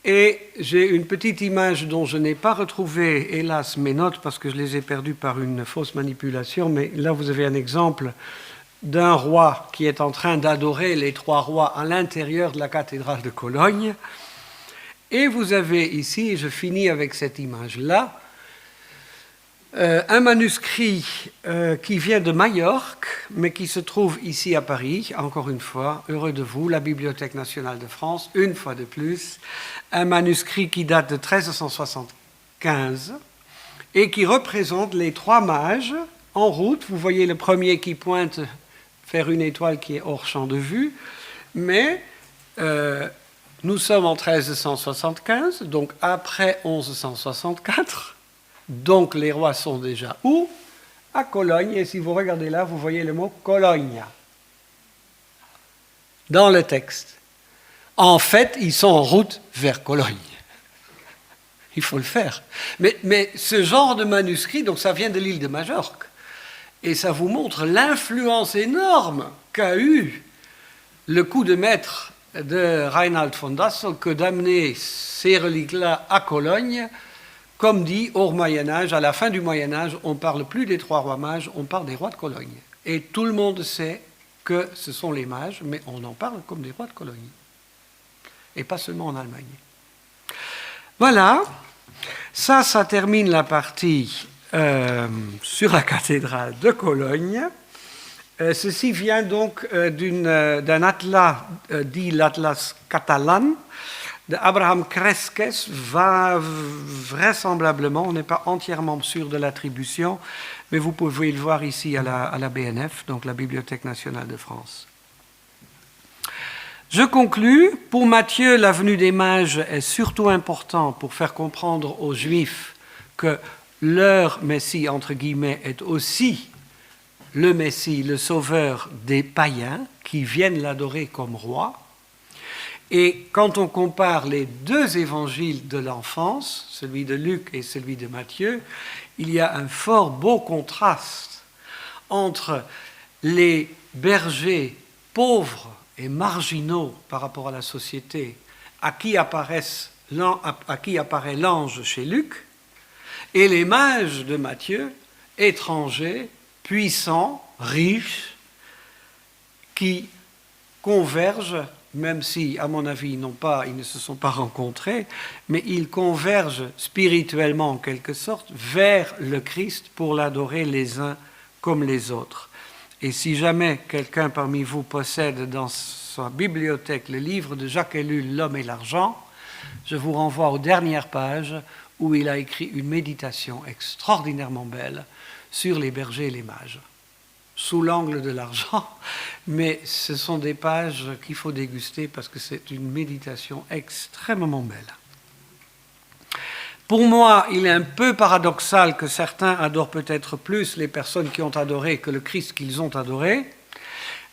Et j'ai une petite image dont je n'ai pas retrouvé, hélas, mes notes, parce que je les ai perdues par une fausse manipulation, mais là, vous avez un exemple d'un roi qui est en train d'adorer les 3 rois à l'intérieur de la cathédrale de Cologne. Et vous avez ici, et je finis avec cette image-là, un manuscrit qui vient de Majorque, mais qui se trouve ici à Paris, encore une fois, heureux de vous, la Bibliothèque nationale de France, une fois de plus, un manuscrit qui date de 1375 et qui représente les 3 mages en route. Vous voyez le premier qui pointe vers une étoile qui est hors champ de vue, mais nous sommes en 1375, donc après 1164. Donc les rois sont déjà où? À Cologne, et si vous regardez là, vous voyez le mot Cologna dans le texte. En fait, ils sont en route vers Cologne. Il faut le faire. Mais ce genre de manuscrit, donc ça vient de l'île de Majorque, et ça vous montre l'influence énorme qu'a eu le coup de maître de Reinhard von Dassel que d'amener ces reliques-là à Cologne. Comme dit, au Moyen-Âge, à la fin du Moyen-Âge, on ne parle plus des 3 rois mages, on parle des rois de Cologne. Et tout le monde sait que ce sont les mages, mais on en parle comme des rois de Cologne. Et pas seulement en Allemagne. Voilà, ça termine la partie sur la cathédrale de Cologne. Ceci vient donc d'un atlas dit l'Atlas catalan d'Abraham Cresques. Vraisemblablement, on n'est pas entièrement sûr de l'attribution, mais vous pouvez le voir ici à la BNF, donc la Bibliothèque nationale de France. Je conclus. Pour Matthieu, la venue des mages est surtout important pour faire comprendre aux Juifs que leur Messie, entre guillemets, est aussi le Messie, le sauveur des païens qui viennent l'adorer comme roi. Et quand on compare les deux évangiles de l'enfance, celui de Luc et celui de Matthieu, il y a un fort beau contraste entre les bergers pauvres et marginaux par rapport à la société, à qui apparaît l'ange chez Luc, et les mages de Matthieu, étrangers, puissants, riches, qui convergent, même si, à mon avis, ils ne se sont pas rencontrés, mais ils convergent spirituellement, en quelque sorte, vers le Christ pour l'adorer les uns comme les autres. Et si jamais quelqu'un parmi vous possède dans sa bibliothèque le livre de Jacques Ellul, L'homme et l'argent, je vous renvoie aux dernières pages où il a écrit une méditation extraordinairement belle sur les bergers et les mages, sous l'angle de l'argent, mais ce sont des pages qu'il faut déguster parce que c'est une méditation extrêmement belle. Pour moi, il est un peu paradoxal que certains adorent peut-être plus les personnes qui ont adoré que le Christ qu'ils ont adoré,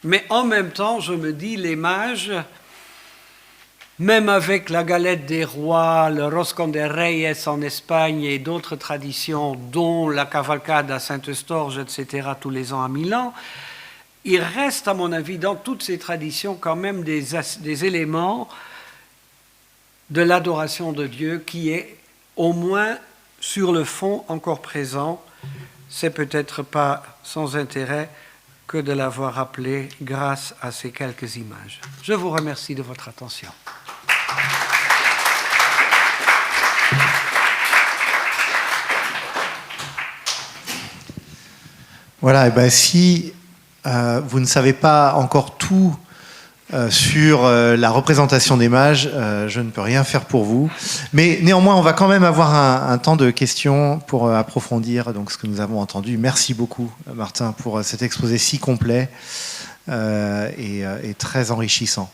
mais en même temps, je me dis, les mages, même avec la galette des rois, le Roscón de Reyes en Espagne et d'autres traditions, dont la cavalcade à Saint-Eustorge, etc., tous les ans à Milan, il reste, à mon avis, dans toutes ces traditions, quand même des éléments de l'adoration de Dieu qui est, au moins sur le fond, encore présent. C'est peut-être pas sans intérêt que de l'avoir rappelé grâce à ces quelques images. Je vous remercie de votre attention. Voilà, et ben si vous ne savez pas encore tout sur la représentation des mages, je ne peux rien faire pour vous. Mais néanmoins, on va quand même avoir un temps de questions pour approfondir donc, ce que nous avons entendu. Merci beaucoup, Martin, pour cet exposé si complet et très enrichissant.